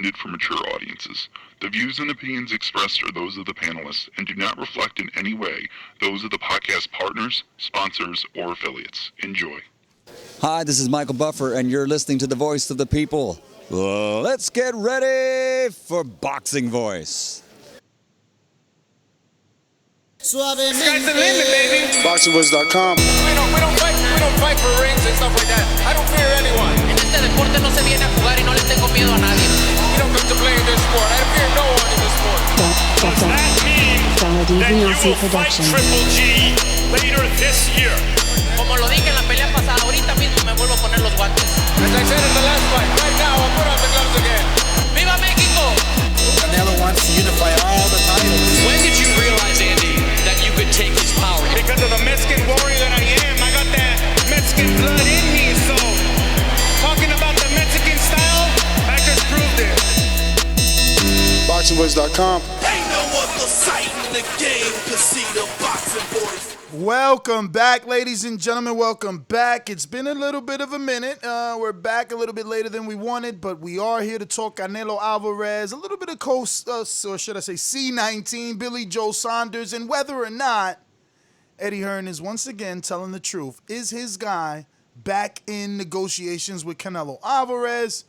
intended for mature audiences. The views and opinions expressed are those of the panelists and do not reflect in any way those of the podcast partners, sponsors, or affiliates. Enjoy. Hi, this is Michael Buffer, and you're listening to the Voice of the People. Let's get ready for Boxing Voice. Sky's the limit, baby. BoxingVoice.com. We don't fight for rings and stuff like that. I don't fear anyone. En este deporte no se viene a jugar y no le tengo miedo a nadie. We don't come to play in this sport. I fear no one in this sport. Does that mean that you will fight Triple G later this year? Como lo dije en la pelea pasada, ahorita mismo me vuelvo a poner los guantes. As I said in the last fight, right now I'll put on the gloves again. ¡Viva México! Canelo wants to unify all the titles. When did you realize, Andy, that you could take his power? Because of the Mexican warrior that I am, I got that Mexican blood in me. So, talking about the Mexican style, I just proved it. BoxingVoice.com. Ain't no other sight in the game to see the Boxing Voice. Welcome back, ladies and gentlemen. Welcome back. It's been a little bit of a minute. We're back a little bit later than we wanted, but we are here to talk Canelo Alvarez, a little bit of or should I say C19, Billy Joe Saunders, and whether or not Eddie Hearn is once again telling the truth. Is his guy back in negotiations with Canelo Alvarez?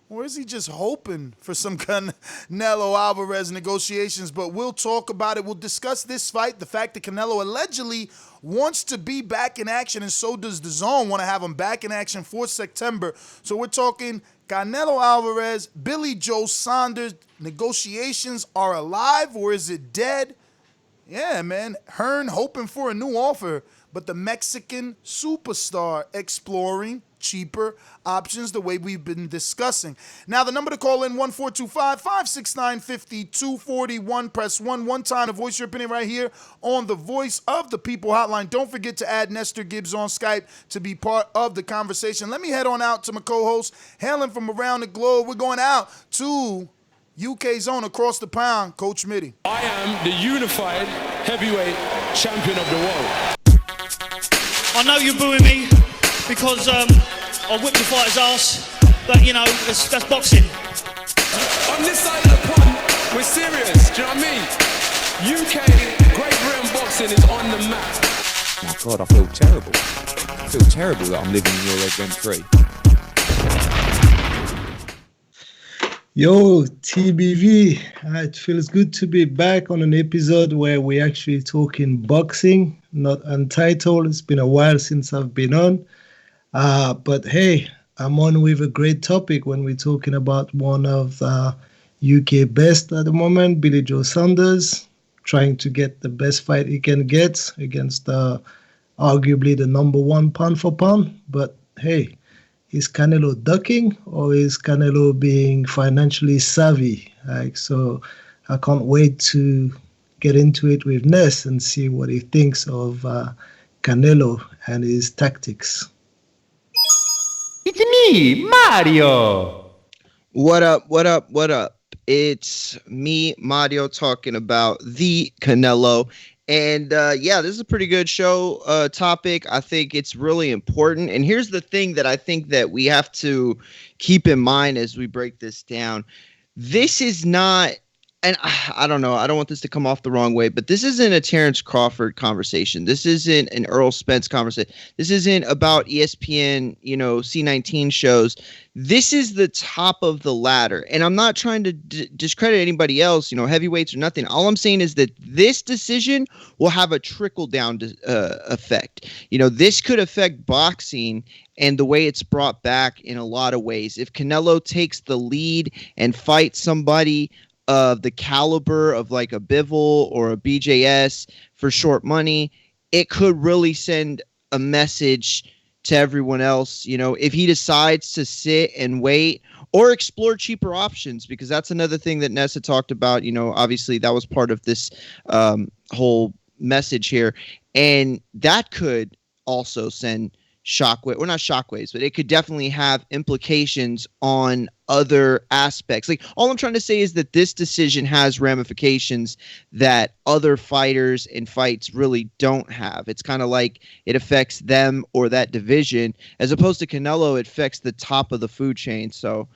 Or is he just hoping for some Canelo Alvarez negotiations? But we'll talk about it. We'll discuss this fight, the fact that Canelo allegedly wants to be back in action, and so does DAZN want to have him back in action for September. So we're talking Canelo Alvarez, Billy Joe Saunders. Negotiations are alive, or is it dead? Yeah, man. Hearn hoping for a new offer, but the Mexican superstar exploring cheaper options the way we've been discussing. Now, the number to call in, 1-425-569-5241. Press 1 one time to voice your opinion right here on the Voice of the People hotline. Don't forget to add Nestor Gibbs on Skype to be part of the conversation. Let me head on out to my co-host, hailing from around the globe. We're going out to UK zone across the pound, Coach Mitty. I am the unified heavyweight champion of the world. I know you're booing me because I whipped the fighter's ass, but you know, that's boxing. On this side of the pond, we're serious, do you know what I mean? UK Great Britain boxing is on the map. My God, I feel terrible. I feel terrible that I'm living in your rent free. Yo, TBV, it feels good to be back on an episode where we're actually talking boxing, not Untitled. It's been a while since I've been on. But hey, I'm on with a great topic when we're talking about one of UK best at the moment, Billy Joe Saunders, trying to get the best fight he can get against arguably the number one pound for pound. But hey, is Canelo ducking or is Canelo being financially savvy? So I can't wait to get into it with Ness and see what he thinks of Canelo and his tactics. It's me, Mario. What up? It's me, Mario, talking about the Canelo. And yeah, this is a pretty good show topic. I think it's really important. And here's the thing that I think that we have to keep in mind as we break this down. This is not, and I don't know, I don't want this to come off the wrong way, but this isn't a Terrence Crawford conversation. This isn't an Earl Spence conversation. This isn't about ESPN, C19 shows. This is the top of the ladder. And I'm not trying to discredit anybody else, heavyweights or nothing. All I'm saying is that this decision will have a trickle-down effect. This could affect boxing and the way it's brought back in a lot of ways. If Canelo takes the lead and fights somebody of the caliber of like a Bivol or a BJS for short money, it could really send a message to everyone else. If he decides to sit and wait or explore cheaper options, because that's another thing that Nessa talked about. Obviously that was part of this whole message here, and that could also send shockwave, or not shockwaves, but it could definitely have implications on other aspects. Like, all I'm trying to say is that this decision has ramifications that other fighters and fights really don't have. It's kind of like it affects them or that division, as opposed to Canelo, it affects the top of the food chain. So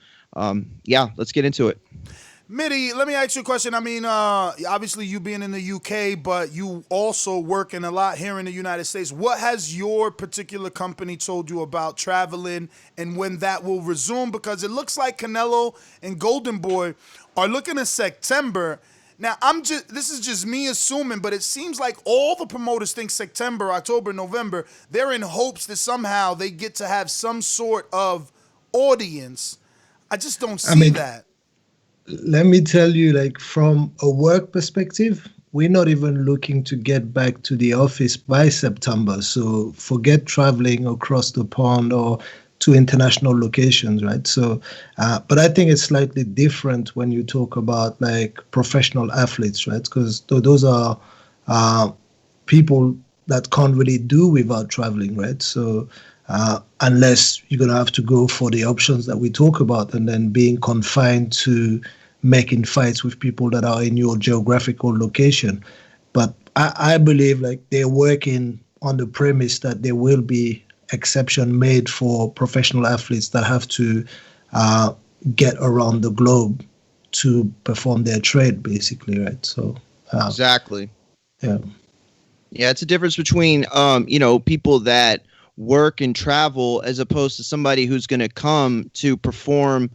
yeah, let's get into it. Mitty, let me ask you a question. I mean, obviously you being in the UK, but you also working a lot here in the United States. What has your particular company told you about traveling and when that will resume? Because it looks like Canelo and Golden Boy are looking at September. Now, this is just me assuming, but it seems like all the promoters think September, October, November. They're in hopes that somehow they get to have some sort of audience. I just don't see that. Let me tell you, like from a work perspective, we're not even looking to get back to the office by September. So forget traveling across the pond or to international locations, right? So, but I think it's slightly different when you talk about like professional athletes, right? Because those are people that can't really do without traveling, right? So unless you're going to have to go for the options that we talk about and then being confined to making fights with people that are in your geographical location. But I believe like they're working on the premise that there will be exception made for professional athletes that have to get around the globe to perform their trade, basically, right? So exactly. Yeah. Yeah, it's a difference between people that work and travel as opposed to somebody who's going to come to perform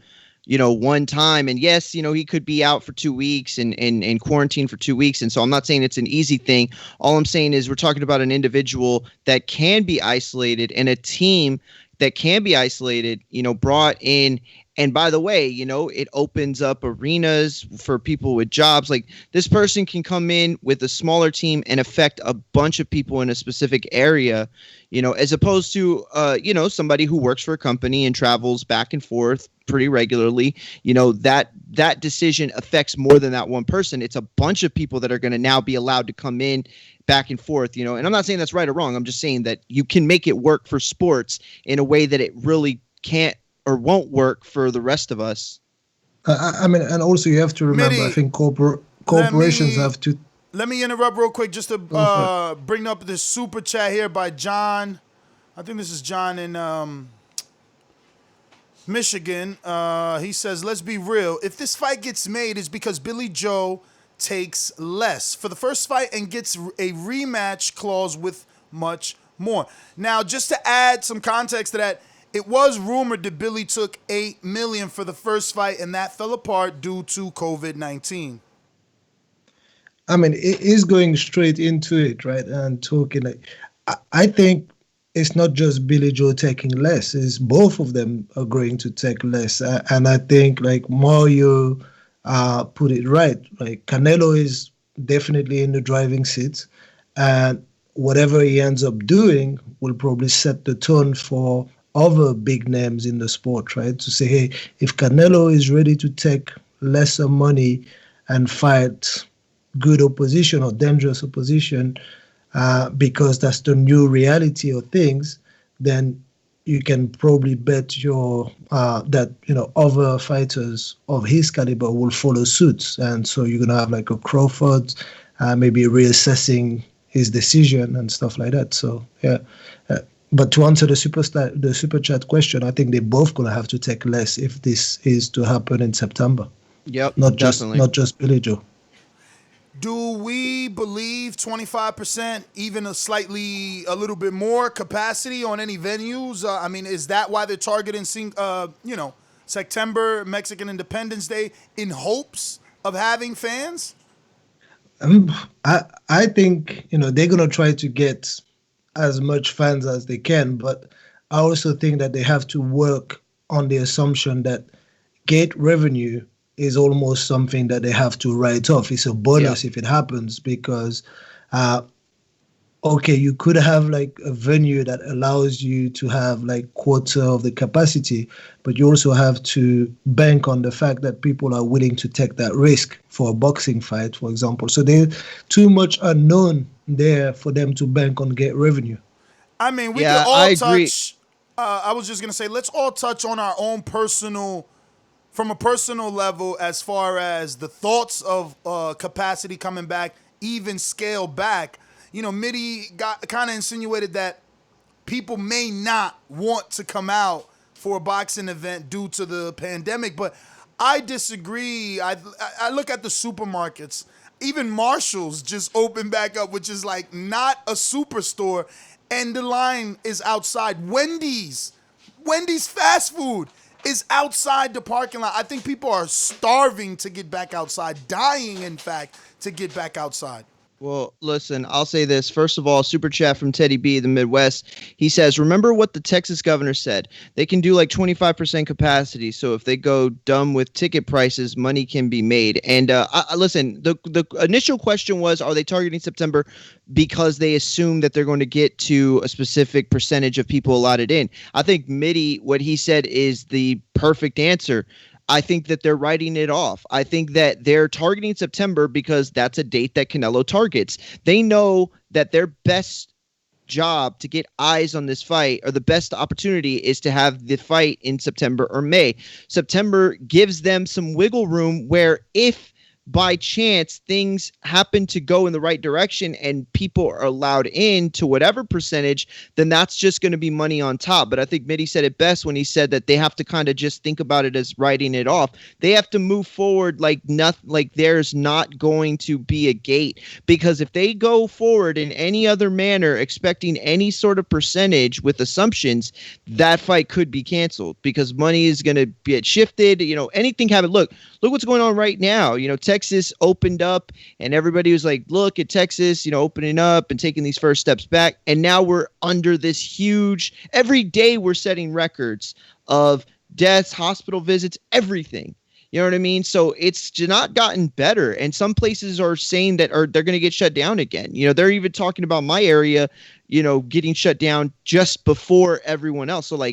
one time. And yes, he could be out for 2 weeks and quarantine for 2 weeks. And so I'm not saying it's an easy thing. All I'm saying is we're talking about an individual that can be isolated and a team that can be isolated, brought in. And by the way, it opens up arenas for people with jobs. Like this person can come in with a smaller team and affect a bunch of people in a specific area, as opposed to, somebody who works for a company and travels back and forth pretty regularly. That decision affects more than that one person. It's a bunch of people that are going to now be allowed to come in back and forth, and I'm not saying that's right or wrong. I'm just saying that you can make it work for sports in a way that it really can't or won't work for the rest of us. I mean, and also you have to remember, Mitty, I think corporations have to. Let me interrupt real quick just to bring up this super chat here by John. I think this is John in Michigan. He says, let's be real. If this fight gets made, it's because Billy Joe takes less for the first fight and gets a rematch clause with much more. Now, just to add some context to that, it was rumored that Billy took $8 million for the first fight, and that fell apart due to COVID-19. I mean, it is going straight into it, right? And talking like, I think it's not just Billy Joe taking less; it's both of them are going to take less. And I think like Mario put it right. Like Canelo is definitely in the driving seat, and whatever he ends up doing will probably set the tone for other big names in the sport, right? To say, hey, if Canelo is ready to take lesser money and fight good opposition or dangerous opposition, because that's the new reality of things, then you can probably bet your that other fighters of his caliber will follow suit, and so you're gonna have like a Crawford, maybe reassessing his decision and stuff like that. So yeah. But to answer the super chat question, I think they're both gonna have to take less if this is to happen in September. Yep, not definitely. Not just Billy Joe. Do we believe 25%, even a little bit more capacity on any venues? I mean, is that why they're targeting, September, Mexican Independence Day, in hopes of having fans? I think they're gonna try to get as much fans as they can, but I also think that they have to work on the assumption that gate revenue is almost something that they have to write off. It's a bonus if it happens, because you could have like a venue that allows you to have like quarter of the capacity, but you also have to bank on the fact that people are willing to take that risk for a boxing fight, for example. So there's too much unknown there for them to bank on gate revenue. I mean, we could all touch. I was just gonna say, let's all touch on our own from a personal level, as far as the thoughts of capacity coming back, even scale back. Mitty got kind of insinuated that people may not want to come out for a boxing event due to the pandemic. But I disagree. I look at the supermarkets. Even Marshall's just opened back up, which is like not a superstore, and the line is outside. Wendy's fast food is outside the parking lot. I think people are starving to get back outside, dying, in fact, to get back outside. Well, listen, I'll say this. First of all, super chat from Teddy B, the Midwest. He says, remember what the Texas governor said. They can do like 25% capacity. So if they go dumb with ticket prices, money can be made. And listen, the initial question was, are they targeting September because they assume that they're going to get to a specific percentage of people allotted in? I think Mitty, what he said is the perfect answer. I think that they're writing it off. I think that they're targeting September because that's a date that Canelo targets. They know that their best job to get eyes on this fight, or the best opportunity, is to have the fight in September or May. September gives them some wiggle room where if by chance things happen to go in the right direction and people are allowed in to whatever percentage, then that's just going to be money on top. But I think Mitty said it best when he said that they have to kind of just think about it as writing it off. They have to move forward like nothing, like there's not going to be a gate, because if they go forward in any other manner expecting any sort of percentage with assumptions, that fight could be canceled because money is going to get shifted. Anything happen. Look what's going on right now. Texas opened up and everybody was like, look at Texas, opening up and taking these first steps back. And now we're under this huge, every day we're setting records of deaths, hospital visits, everything. You know what I mean? So it's not gotten better. And some places are saying that they're going to get shut down again. They're even talking about my area, getting shut down just before everyone else. So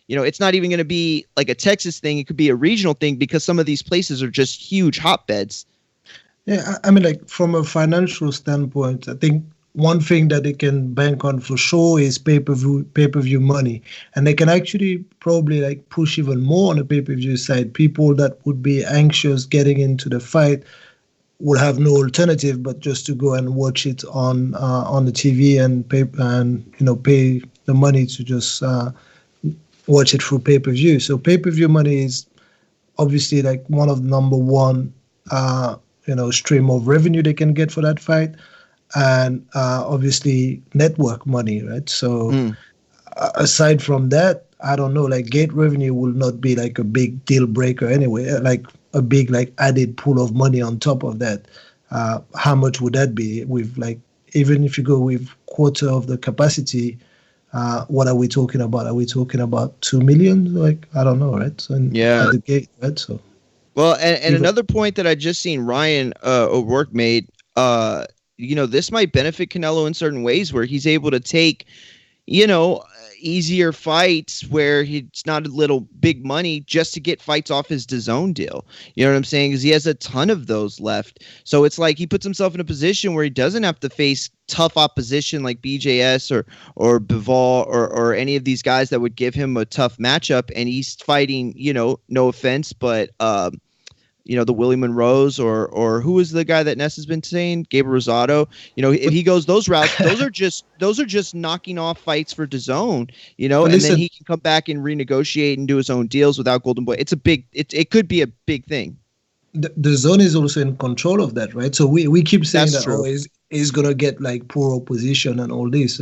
it's not even going to be like a Texas thing. It could be a regional thing because some of these places are just huge hotbeds. Yeah, I mean, from a financial standpoint, I think one thing that they can bank on for sure is pay-per-view money. And they can actually probably push even more on the pay-per-view side. People that would be anxious getting into the fight would have no alternative but just to go and watch it on the TV and pay the money to just watch it through pay-per-view. So pay-per-view money is obviously one of the number one stream of revenue they can get for that fight, and obviously network money, right? So aside from that, I don't know, gate revenue will not be a big deal breaker anyway, a big added pool of money on top of that. How much would that be with even if you go with quarter of the capacity? What are we talking about? Are we talking about 2 million? I don't know, right? So at the gate, right? So. Well, and another point that I just seen Ryan O'Rourke made, this might benefit Canelo in certain ways where he's able to take, easier fights where it's not a little big money just to get fights off his DAZN deal. You know what I'm saying? Because he has a ton of those left. So it's like he puts himself in a position where he doesn't have to face tough opposition like BJS or Bivol or any of these guys that would give him a tough matchup. And he's fighting, no offense, but the Willie Monroes or who is the guy that Ness has been saying, Gabe Rosado. If he goes those routes, those are just knocking off fights for DAZN. And then he can come back and renegotiate and do his own deals without Golden Boy. It could be a big thing. The zone is also in control of that, right? So we keep saying that he's gonna get poor opposition and all this.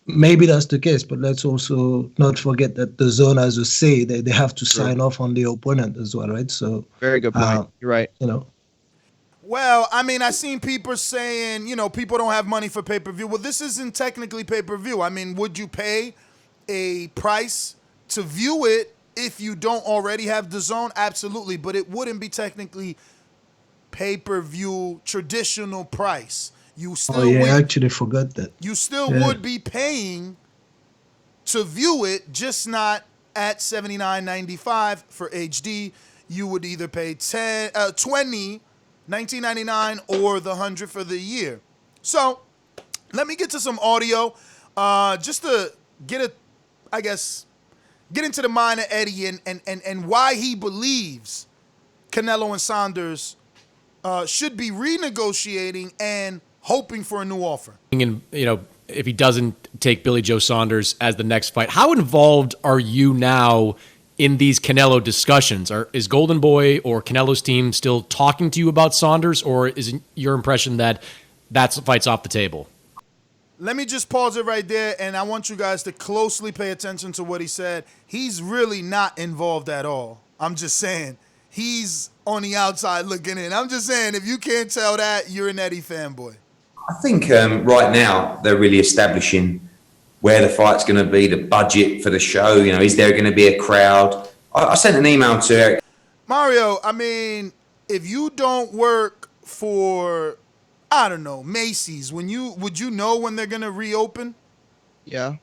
Maybe that's the case, but let's also not forget that the zone has a say. They have to sign off on the opponent as well, right? So very good point. You're right. Well, I mean, I've seen people saying, people don't have money for pay-per-view. Well, this isn't technically pay-per-view. I mean, would you pay a price to view it if you don't already have DAZN? Absolutely, but it wouldn't be technically pay-per-view traditional price. You still I actually forgot that. You still would be paying to view it, just not at $79.95 for HD. You would either pay $19.99 or the $100 for the year. So let me get to some audio, just to get into the mind of Eddie and why he believes Canelo and Saunders should be renegotiating and hoping for a new offer. And if he doesn't take Billy Joe Saunders as the next fight. How involved are you now in these Canelo discussions? Is Golden Boy or Canelo's team still talking to you about Saunders, or is it your impression that fight's off the table? Let me just pause it right there, and I want you guys to closely pay attention to what he said. He's really not involved at all. I'm just saying. He's on the outside looking in. I'm just saying, if you can't tell that, you're an Eddie fanboy. I think right now they're really establishing where the fight's going to be, the budget for the show. You know, is there going to be a crowd? I sent an email to Eric. Mario, I mean, if you don't work for, I don't know, Macy's, would you know when they're going to reopen? Yeah.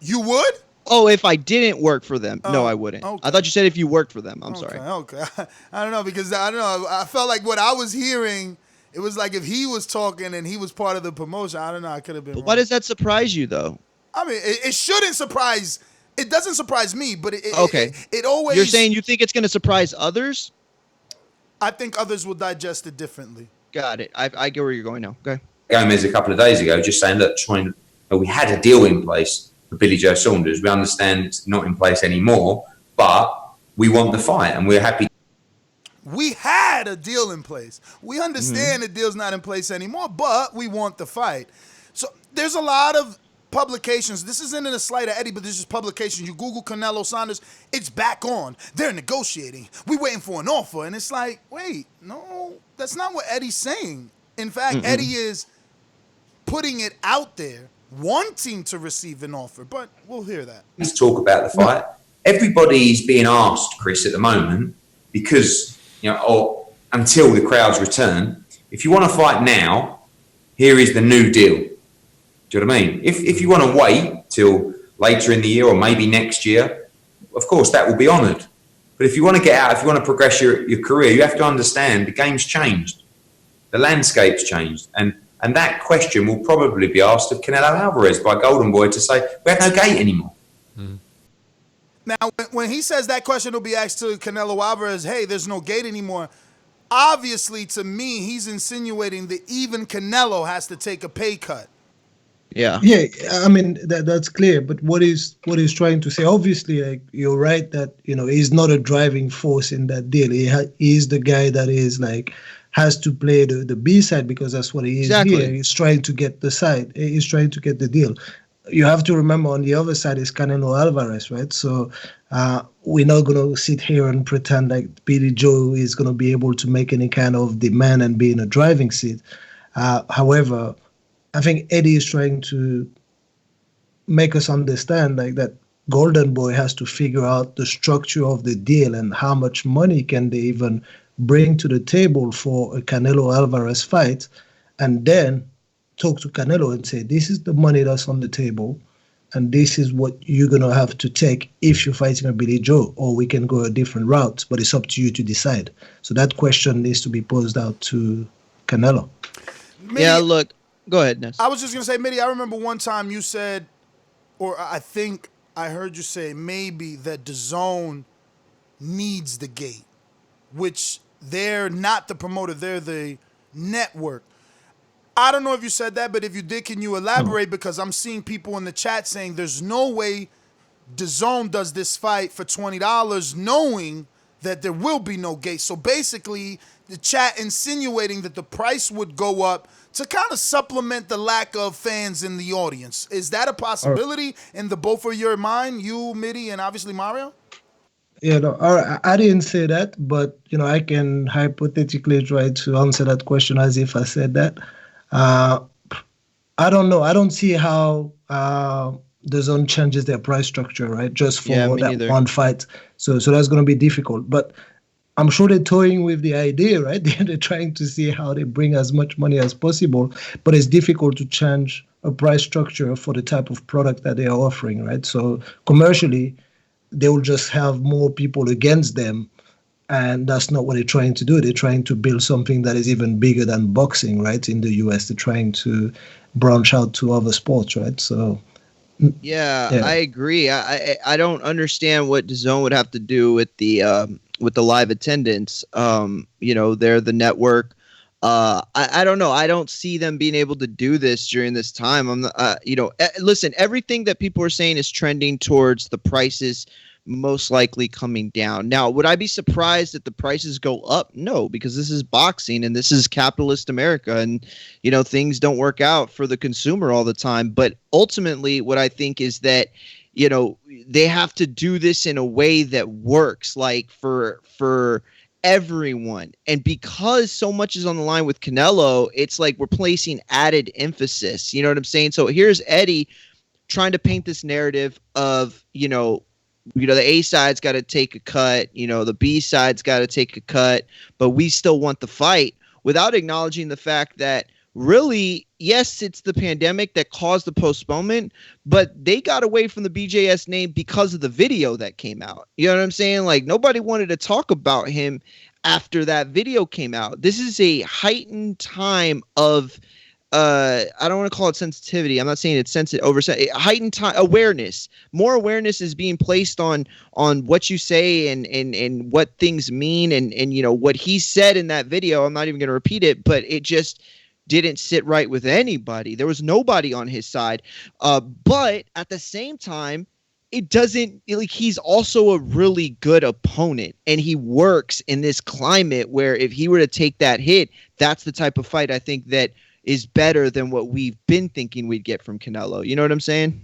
You would? Oh, if I didn't work for them. No, I wouldn't. Okay. I thought you said if you worked for them. I'm sorry. Okay. I don't know, because I don't know. I felt like what I was hearing, it was like if he was talking and he was part of the promotion. I don't know. I could have been wrong. Why does that surprise you, though? I mean, it shouldn't surprise. It doesn't surprise me, but it always. You're saying you think it's going to surprise others? I think others will digest it differently. Got it. I get where you're going now. Okay. Gomez a couple of days ago just saying, look, we had a deal in place for Billy Joe Saunders. We understand it's not in place anymore, but we want the fight and we're happy. We had a deal in place. We understand the deal's not in place anymore, but we want the fight. So there's a lot of publications. This isn't in a slight of Eddie, but this is publications. You Google Canelo Saunders, it's back on. They're negotiating. We're waiting for an offer. And it's like, wait, no, that's not what Eddie's saying. In fact, Eddie is putting it out there, wanting to receive an offer, but we'll hear that. Let's talk about the fight. Everybody's being asked, Chris, at the moment, because, or until the crowds return, if you want to fight now, here is the new deal. Do you know what I mean? If you want to wait till later in the year or maybe next year, of course, that will be honoured. But if you want to get out, if you want to progress your career, you have to understand the game's changed. The landscape's changed. And that question will probably be asked of Canelo Alvarez by Golden Boy to say, we have no gate anymore. Now, when he says that question will be asked to Canelo Alvarez, hey, there's no gate anymore, obviously, to me, he's insinuating that even Canelo has to take a pay cut. Yeah. Yeah, I mean, that's clear. But what he's trying to say, obviously, like, you're right that, he's not a driving force in that deal. He's the guy that is like, has to play the B side because that's what he is here. He's trying to get the side. He's trying to get the deal. You have to remember on the other side is Canelo Alvarez, right? So we're not going to sit here and pretend like Billy Joe is going to be able to make any kind of demand and be in a driving seat. However, I think Eddie is trying to make us understand like that Golden Boy has to figure out the structure of the deal and how much money can they even bring to the table for a Canelo Alvarez fight, and then talk to Canelo and say, this is the money that's on the table, and this is what you're going to have to take if you're fighting a Billy Joe, or we can go a different route, but it's up to you to decide. So that question needs to be posed out to Canelo. Yeah, look, go ahead, Ness. I was just going to say, Mitty, I remember one time you said, or I think I heard you say maybe that DAZN needs the gate, which they're not the promoter, they're the network. I don't know if you said that, but if you did, can you elaborate? Because I'm seeing people in the chat saying there's no way DAZN does this fight for $20 knowing that there will be no gate. So basically, the chat insinuating that the price would go up to kind of supplement the lack of fans in the audience. Is that a possibility in the both of your mind, you, Mitty, and obviously Mario? Yeah, no, I didn't say that, but I can hypothetically try to answer that question as if I said that. I don't know. I don't see how DAZN changes their price structure, right? Just for that one fight. So that's going to be difficult. But I'm sure they're toying with the idea, right? They're trying to see how they bring as much money as possible. But it's difficult to change a price structure for the type of product that they are offering, right? So commercially, they will just have more people against them. And that's not what they're trying to do. They're trying to build something that is even bigger than boxing, right? In the US, they're trying to branch out to other sports, right? So, yeah. I agree. I don't understand what DAZN would have to do with the live attendance. They're the network. I don't know. I don't see them being able to do this during this time. Listen, everything that people are saying is trending towards the prices most likely coming down. Now, would I be surprised if the prices go up? No, because this is boxing and this is capitalist America, and things don't work out for the consumer all the time. But ultimately, what I think is that they have to do this in a way that works, like for everyone. And because so much is on the line with Canelo, it's like we're placing added emphasis. You know what I'm saying? So here's Eddie trying to paint this narrative of, the A side's got to take a cut, the B side's got to take a cut, but we still want the fight, without acknowledging the fact that really, yes, it's the pandemic that caused the postponement, but they got away from the BJS name because of the video that came out. You know what I'm saying? Like, nobody wanted to talk about him after that video came out. This is a heightened time of I don't want to call it sensitivity. I'm not saying it's sensitive, heightened time awareness. More awareness is being placed on what you say and what things mean and what he said in that video. I'm not even going to repeat it, but it just didn't sit right with anybody. There was nobody on his side. But at the same time, it doesn't, like, he's also a really good opponent, and he works in this climate where if he were to take that hit, that's the type of fight I think that is better than what we've been thinking we'd get from Canelo. You know what I'm saying?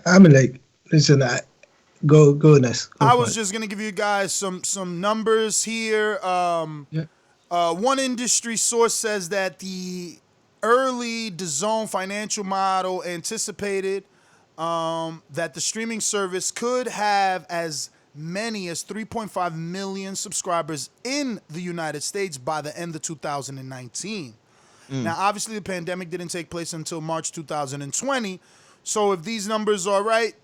I mean, like, listen, go Ness. I was just gonna give you guys some numbers here. One industry source says that the early DAZN financial model anticipated that the streaming service could have as many as 3.5 million subscribers in the United States by the end of 2019. Now, obviously, the pandemic didn't take place until March 2020. So if these numbers are right,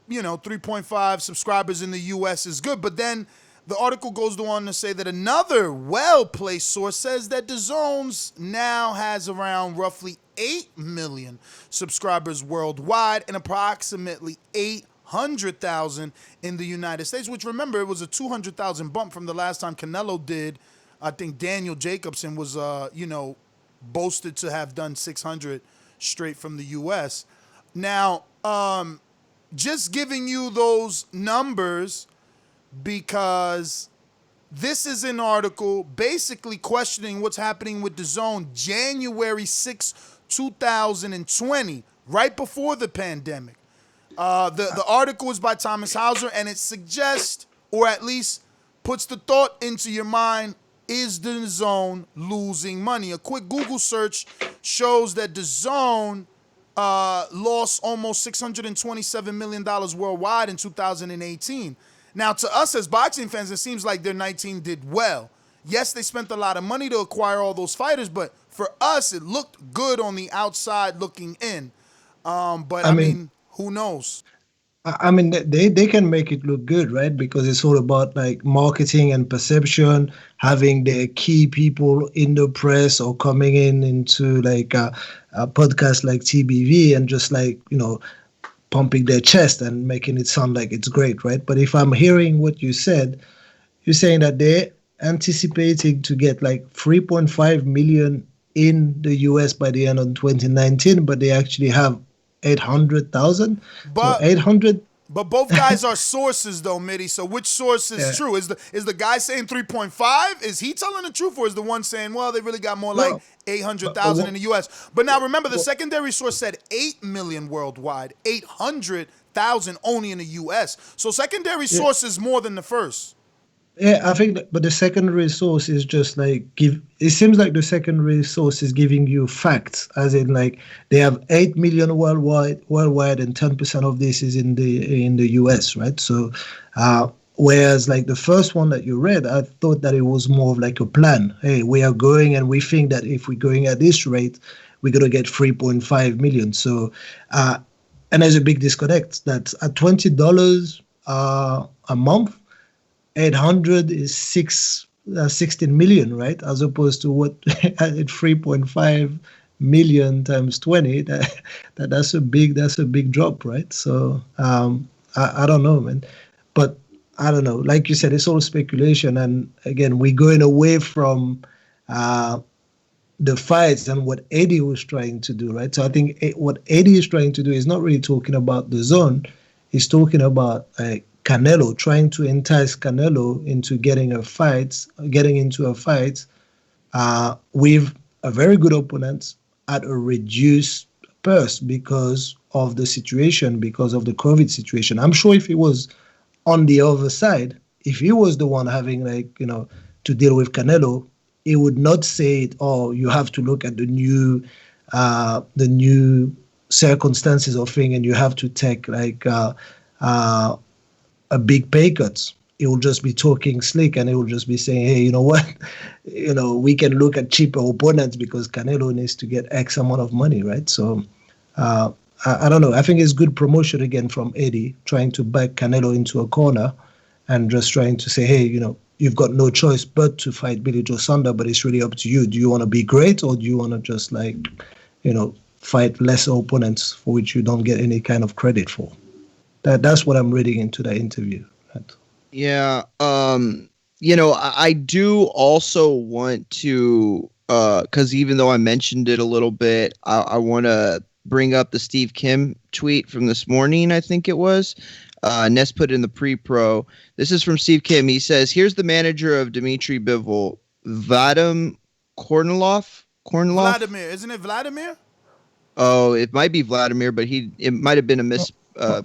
3.5 subscribers in the U.S. is good. But then the article goes on to say that another well-placed source says that DAZN now has around roughly 8 million subscribers worldwide and approximately 800,000 in the United States, which, remember, it was a 200,000 bump from the last time Canelo did. I think Daniel Jacobson was, boasted to have done 600 straight from the U.S. Now, just giving you those numbers because this is an article basically questioning what's happening with DAZN January 6, 2020, right before the pandemic. The article is by Thomas Hauser, and it suggests, or at least puts the thought into your mind, is DAZN losing money? A quick Google search shows that DAZN lost almost $627 million worldwide in 2018. Now, to us as boxing fans, it seems like their 19 did well. Yes, they spent a lot of money to acquire all those fighters, but for us, it looked good on the outside looking in. But I mean, who knows? I mean, they can make it look good, right? Because it's all about like marketing and perception, having the key people in the press or coming into like a podcast like TBV and just like, pumping their chest and making it sound like it's great, right? But if I'm hearing what you said, you're saying that they're anticipating to get like 3.5 million in the US by the end of 2019, but they actually have 800,000. But so 800. But both guys are sources, though, Mitty. So which source is true? Is the guy saying 3.5? Is he telling the truth, or is the one saying, well, they really got more like 800,000 in the U.S.? But now remember, the secondary source said 8 million worldwide, 800,000 only in the U.S. So secondary source is more than the first. Yeah, I think but the secondary source is just like it seems like the secondary source is giving you facts, as in like they have 8 million worldwide, and 10% of this is in the US, right? So whereas like the first one that you read, I thought that it was more of like a plan. Hey, we are going and we think that if we're going at this rate, we're gonna get 3.5 million. So and there's a big disconnect that at $20 a month, 800 is 16 million, right? As opposed to what at 3.5 million times 20, that's a big drop, right? So I don't know, man. But I don't know. Like you said, it's all speculation, and again, we're going away from the fights and what Eddie was trying to do, right? So I think what Eddie is trying to do is not really talking about the zone. He's talking about Canelo, trying to entice Canelo into getting into a fight with a very good opponent at a reduced purse because of the situation, because of the COVID situation. I'm sure if he was on the other side, if he was the one having to deal with Canelo, he would not say, "Oh, you have to look at the new circumstances of thing, and you have to take a big pay cut." He will just be talking slick, and he will just be saying, "Hey, you know what? We can look at cheaper opponents because Canelo needs to get X amount of money, right?" So, I don't know. I think it's good promotion again from Eddie, trying to back Canelo into a corner, and just trying to say, "Hey, you've got no choice but to fight Billy Joe Saunders, but it's really up to you. Do you want to be great, or do you want to just fight lesser opponents for which you don't get any kind of credit for?" That's what I'm reading into that interview. Right? Yeah. I do also want to, because even though I mentioned it a little bit, I want to bring up the Steve Kim tweet from this morning, I think it was. Ness put in the pre-pro. This is from Steve Kim. He says, "Here's the manager of Dmitry Bivol, Vadim Kornilov." Vladimir, isn't it Vladimir? Oh, it might be Vladimir, but it might have been a misspell.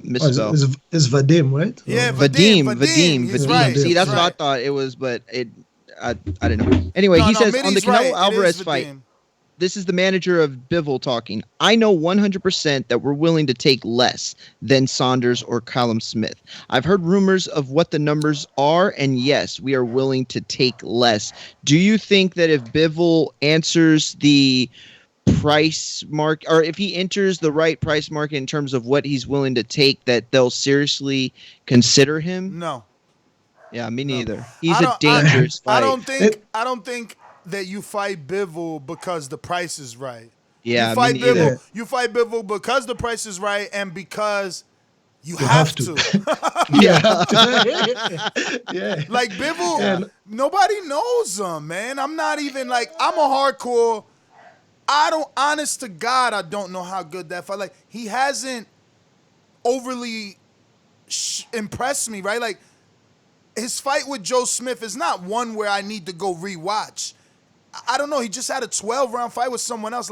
It's Vadim, right? Yeah, Vadim. Right. See, that's what I thought it was, but I didn't know. Anyway, he says on the Canelo Alvarez fight. This is the manager of Bivol talking. "I know 100% that we're willing to take less than Saunders or Callum Smith. I've heard rumors of what the numbers are, and yes, we are willing to take less. Do you think that if Bivol answers the price mark, or if he enters the right price market in terms of what he's willing to take, that they'll seriously consider him?" No. Yeah, me neither. He's a dangerous fight. I don't think that you fight Bivol because the price is right. Yeah, you fight Bivol. You fight Bivol because the price is right and because you have to. Yeah. Like Bivol, nobody knows him, man. I'm not even I'm a hardcore. Honest to God, I don't know how good that fight. He hasn't overly impressed me, right? His fight with Joe Smith is not one where I need to go rewatch. I don't know. He just had a 12-round fight with someone else.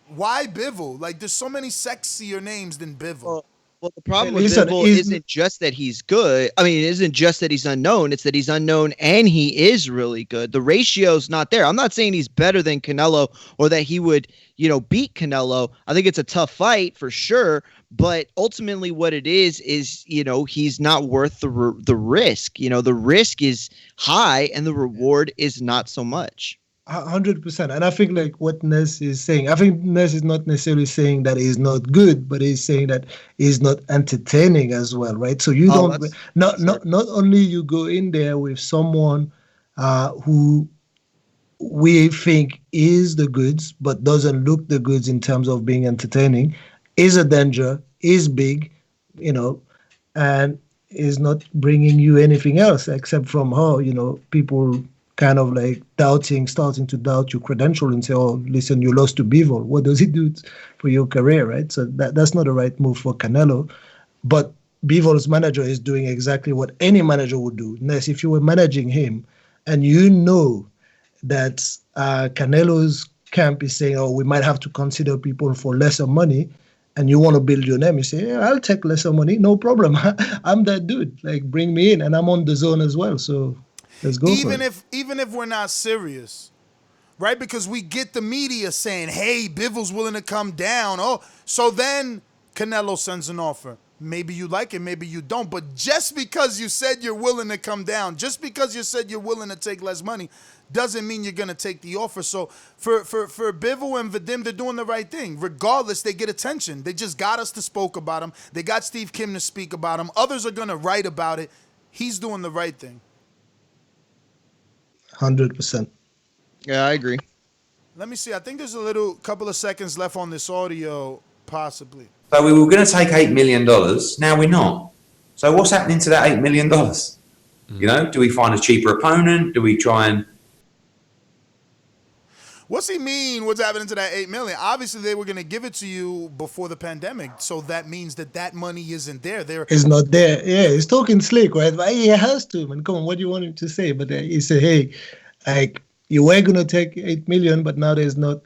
Why Bivol? There's so many sexier names than Bivol. Well, the problem with Bivol isn't just that he's good. I mean, it isn't just that he's unknown. It's that he's unknown and he is really good. The ratio's not there. I'm not saying he's better than Canelo or that he would, beat Canelo. I think it's a tough fight for sure. But ultimately what it is, he's not worth the risk. The risk is high and the reward is not so much. 100%. And I think what Ness is saying, I think Ness is not necessarily saying that he's not good, but he's saying that he's not entertaining as well, right? So you not only you go in there with someone who we think is the goods, but doesn't look the goods in terms of being entertaining, is a danger, is big, and is not bringing you anything else except from people kind of starting to doubt your credential and say, "Oh, listen, you lost to Bivol. What does it do for your career?" Right? So that's not the right move for Canelo. But Bivol's manager is doing exactly what any manager would do. Ness, if you were managing him and that Canelo's camp is saying, "Oh, we might have to consider people for lesser money," and you want to build your name, you say, "Yeah, I'll take lesser money, no problem. I'm that dude. Bring me in, and I'm on the zone as well." So let's go. Even if we're not serious, right? Because we get the media saying, "Hey, Bivol's willing to come down." Oh, so then Canelo sends an offer. Maybe you like it, maybe you don't. But just because you said you're willing to come down, just because you said you're willing to take less money, doesn't mean you're going to take the offer. So for Bivol and Vadim, they're doing the right thing. Regardless, they get attention. They just got us to spoke about him. They got Steve Kim to speak about him. Others are going to write about it. He's doing the right thing. 100%. Yeah, I agree. Let me see. I think there's couple of seconds left on this audio, possibly. So we were going to take $8 million. Now we're not. So what's happening to that $8 million? Do we find a cheaper opponent? Do we try and... What's he mean? What's happening to that $8 million? Obviously, they were going to give it to you before the pandemic, so that means that money isn't there. It's not there. Yeah, he's talking slick, right? But he has to, man. Come on, what do you want him to say? But he said, hey, like, you were going to take 8 million, but now there's no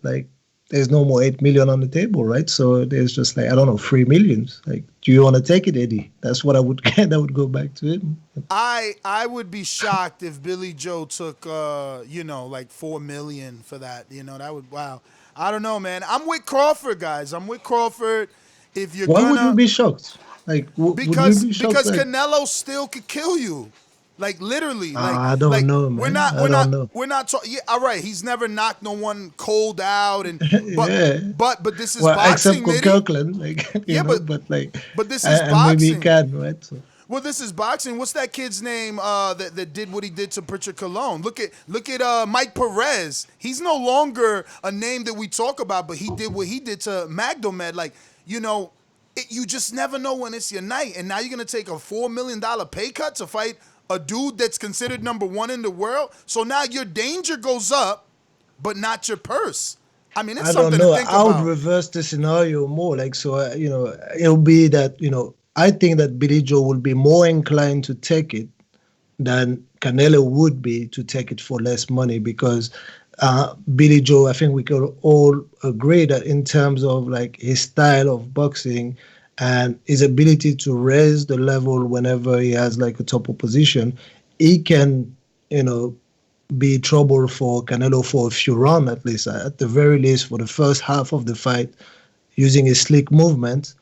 more 8 million on the table, right? So there's just like, I don't know, 3 millions. Like, do you want to take it, Eddie? That's what I would get. I would go back to it. I would be shocked if Billy Joe took, like 4 million for that. That would, wow. I don't know, man. I'm with Crawford, guys. I'm with Crawford. If you're Why would you be shocked? Like, because would you be shocked, like, Canelo still could kill you. Like, literally. Like, I don't know, man. We're not talking. Yeah, all right. He's never knocked no one cold out, but this is boxing. Except Kirkland, like, but this is boxing. Maybe he can, right? So. Well, this is boxing. What's that kid's name that did what he did to Pritchard Colon? Look at Mike Perez. He's no longer a name that we talk about, but he did what he did to Magdomed. Like, you just never know when it's your night, and now you're gonna take a $4 million pay cut to fight a dude that's considered number one in the world. So now your danger goes up, but not your purse. I mean, it's something to think about. I would reverse the scenario more. Like, so, it'll be that, I think that Billy Joe will be more inclined to take it than Canelo would be to take it for less money, because Billy Joe, I think we could all agree that in terms of like his style of boxing and his ability to raise the level whenever he has like a top opposition, he can, be trouble for Canelo for a few rounds at least, at the very least for the first half of the fight, using his slick movement.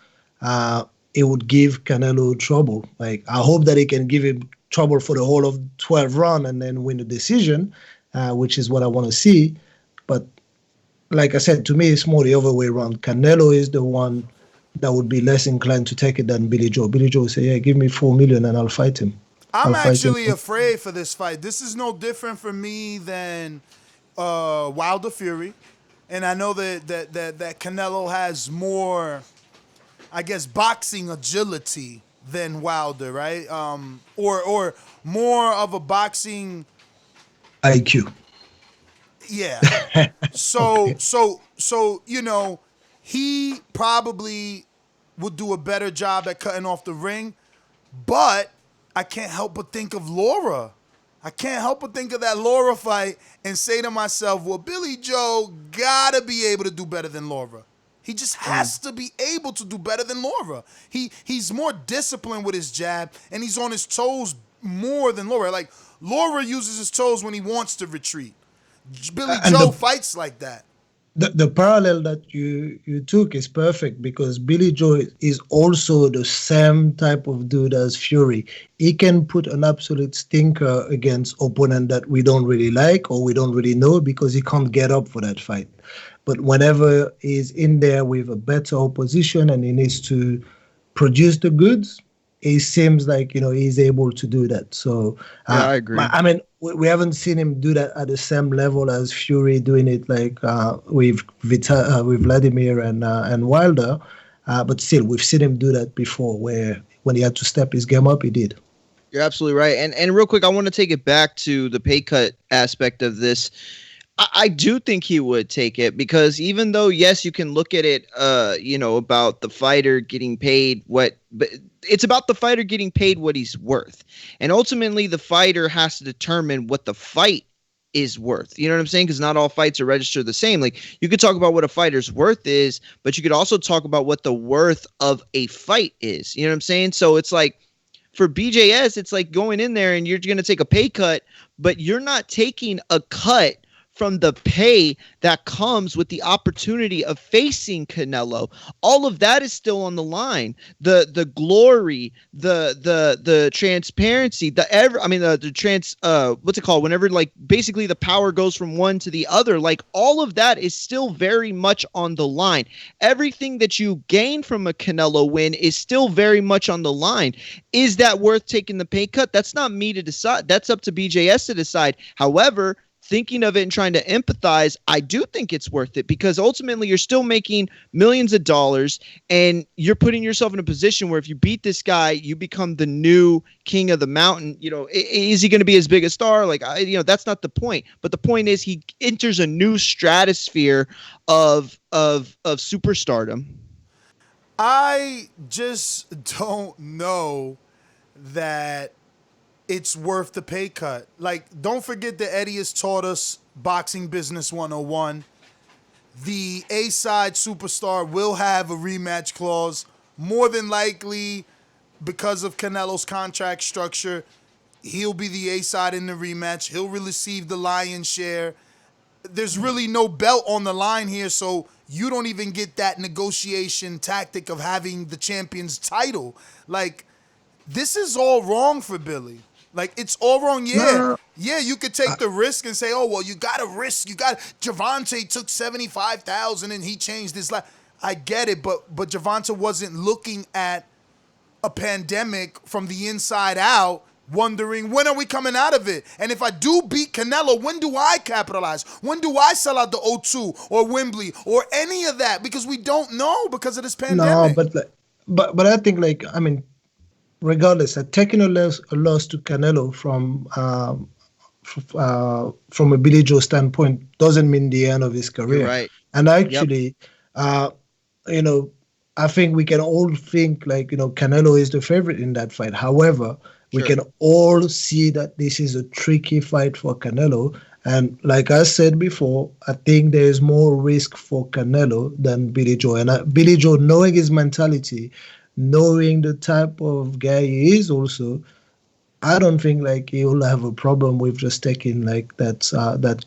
It would give Canelo trouble. Like, I hope that he can give him trouble for the whole of 12 rounds and then win the decision, which is what I want to see. But like I said, to me, it's more the other way around. Canelo is the one that would be less inclined to take it than Billy Joe. Billy Joe will say, yeah, give me 4 million and I'll fight him. I'm actually afraid for this fight. This is no different for me than Wilder Fury. And I know that Canelo has more, I guess, boxing agility than Wilder, right? Or more of a boxing IQ. Yeah. So he probably would do a better job at cutting off the ring, but I can't help but think of Laura. I can't help but think of that Laura fight and say to myself, well, Billy Joe gotta be able to do better than Laura. He just has to be able to do better than Laura. He's more disciplined with his jab, and he's on his toes more than Laura. Like, Laura uses his toes when he wants to retreat. Billy Joe fights like that. The parallel that you took is perfect, because Billy Joe is also the same type of dude as Fury. He can put an absolute stinker against opponent that we don't really like or we don't really know, because he can't get up for that fight. But whenever he's in there with a better opposition and he needs to produce the goods, it seems like, he's able to do that. So I agree. I mean, we haven't seen him do that at the same level as Fury doing it, like with Vladimir and Wilder. But still, we've seen him do that before, where when he had to step his game up, he did. You're absolutely right. And real quick, I want to take it back to the pay cut aspect of this. I do think he would take it, because even though, yes, you can look at it, about the fighter getting paid but it's about the fighter getting paid what he's worth. And ultimately, the fighter has to determine what the fight is worth. You know what I'm saying? Because not all fights are registered the same. Like, you could talk about what a fighter's worth is, but you could also talk about what the worth of a fight is. You know what I'm saying? So it's like, for BJS, it's like going in there and you're going to take a pay cut, but you're not taking a cut from the pay that comes with the opportunity of facing Canelo. All of that is still on the line. The glory, the transparency, what's it called? Whenever, like, basically the power goes from one to the other, like, all of that is still very much on the line. Everything that you gain from a Canelo win is still very much on the line. Is that worth taking the pay cut? That's not me to decide. That's up to BJS to decide. However, thinking of it and trying to empathize, I do think it's worth it because ultimately you're still making millions of dollars and you're putting yourself in a position where if you beat this guy, you become the new king of the mountain. You know, is he going to be as big a star? Like, that's not the point. But the point is he enters a new stratosphere of superstardom. I just don't know that it's worth the pay cut. Like, don't forget that Eddie has taught us Boxing Business 101. The A-side superstar will have a rematch clause. More than likely, because of Canelo's contract structure, he'll be the A-side in the rematch. He'll receive the lion's share. There's really no belt on the line here, so you don't even get that negotiation tactic of having the champion's title. Like, this is all wrong for Billy. Like, it's all wrong. Yeah, you could take the risk and say, oh, well, you got to risk. Gervonta took $75,000 and he changed his life. I get it, but Gervonta wasn't looking at a pandemic from the inside out, wondering, when are we coming out of it? And if I do beat Canelo, when do I capitalize? When do I sell out the O2 or Wembley or any of that? Because we don't know because of this pandemic. No, but I think, like, I mean, regardless, taking a loss to Canelo from a Billy Joe standpoint doesn't mean the end of his career. You're right. And actually, I think we can all think like, Canelo is the favorite in that fight. However, we can all see that this is a tricky fight for Canelo. And like I said before, I think there is more risk for Canelo than Billy Joe. And Billy Joe, knowing his mentality, knowing the type of guy he is also, I don't think like he'll have a problem with just taking like that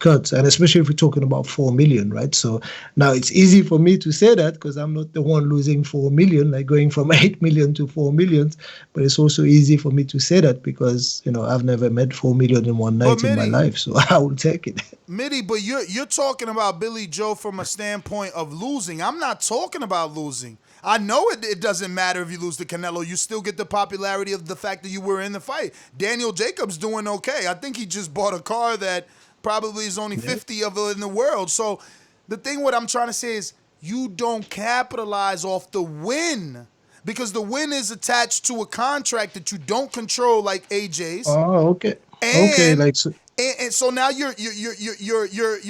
cut. And especially if we're talking about 4 million, right? So now it's easy for me to say that because I'm not the one losing 4 million, like going from 8 million to 4 million. But it's also easy for me to say that because, I've never made 4 million in one night in my life. So I will take it. Mitty, but you're talking about Billy Joe from a standpoint of losing. I'm not talking about losing. I know it doesn't matter if you lose to Canelo. You still get the popularity of the fact that you were in the fight. Daniel Jacobs doing okay. I think he just bought a car that probably is only 50 of it in the world. So the thing what I'm trying to say is you don't capitalize off the win because the win is attached to a contract that you don't control like AJ's. Oh, okay. And so now you're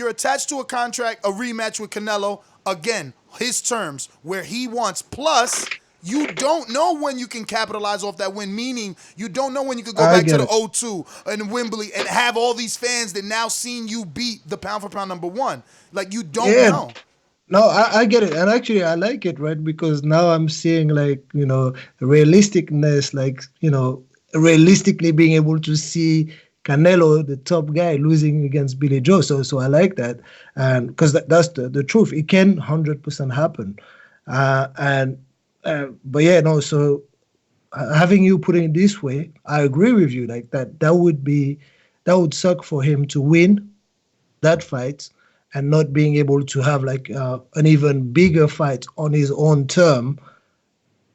attached to a contract, a rematch with Canelo. Again, his terms, where he wants. Plus, you don't know when you can capitalize off that win, meaning you don't know when you could go back to the O2 and Wembley and have all these fans that now seen you beat the pound-for-pound number one. Like, you don't know. No, I get it. And actually, I like it, right? Because now I'm seeing, like, realisticness, like, realistically being able to see Canelo, the top guy, losing against Billy Joe. So I like that. And because that's the truth. It can 100% happen. So having you putting it this way, I agree with you. Like that would suck for him to win that fight and not being able to have like an even bigger fight on his own term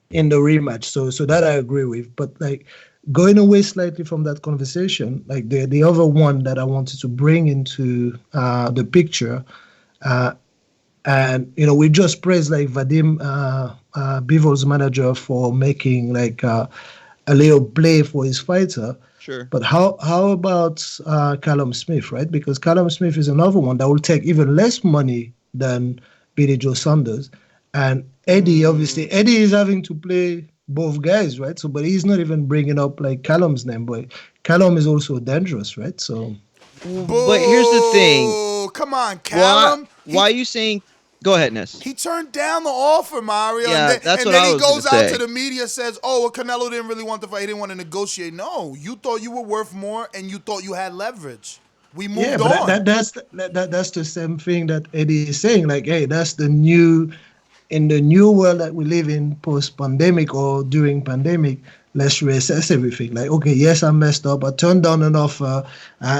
in the rematch. So that I agree with. But like, going away slightly from that conversation, like the other one that I wanted to bring into the picture, and we just praised like Vadim Bivol's manager for making like a little play for his fighter. Sure. But how about Callum Smith, right? Because Callum Smith is another one that will take even less money than Billy Joe Saunders, and Eddie is having to play both guys, right? So, but he's not even bringing up like Callum's name, but Callum is also dangerous, right? So, but here's the thing. Come on, Callum. Why are you saying? Go ahead, Ness. He turned down the offer, Mario. Yeah, and that's then what I he was goes gonna out say. to the media, says, "Oh, well, Canelo didn't really want the fight. He didn't want to negotiate." No, you thought you were worth more, and you thought you had leverage. We moved on. But that's the same thing that Eddie is saying. Like, hey, that's the new. In the new world that we live in post-pandemic or during pandemic, let's reassess everything. Like, okay, yes, I messed up. I turned down an offer.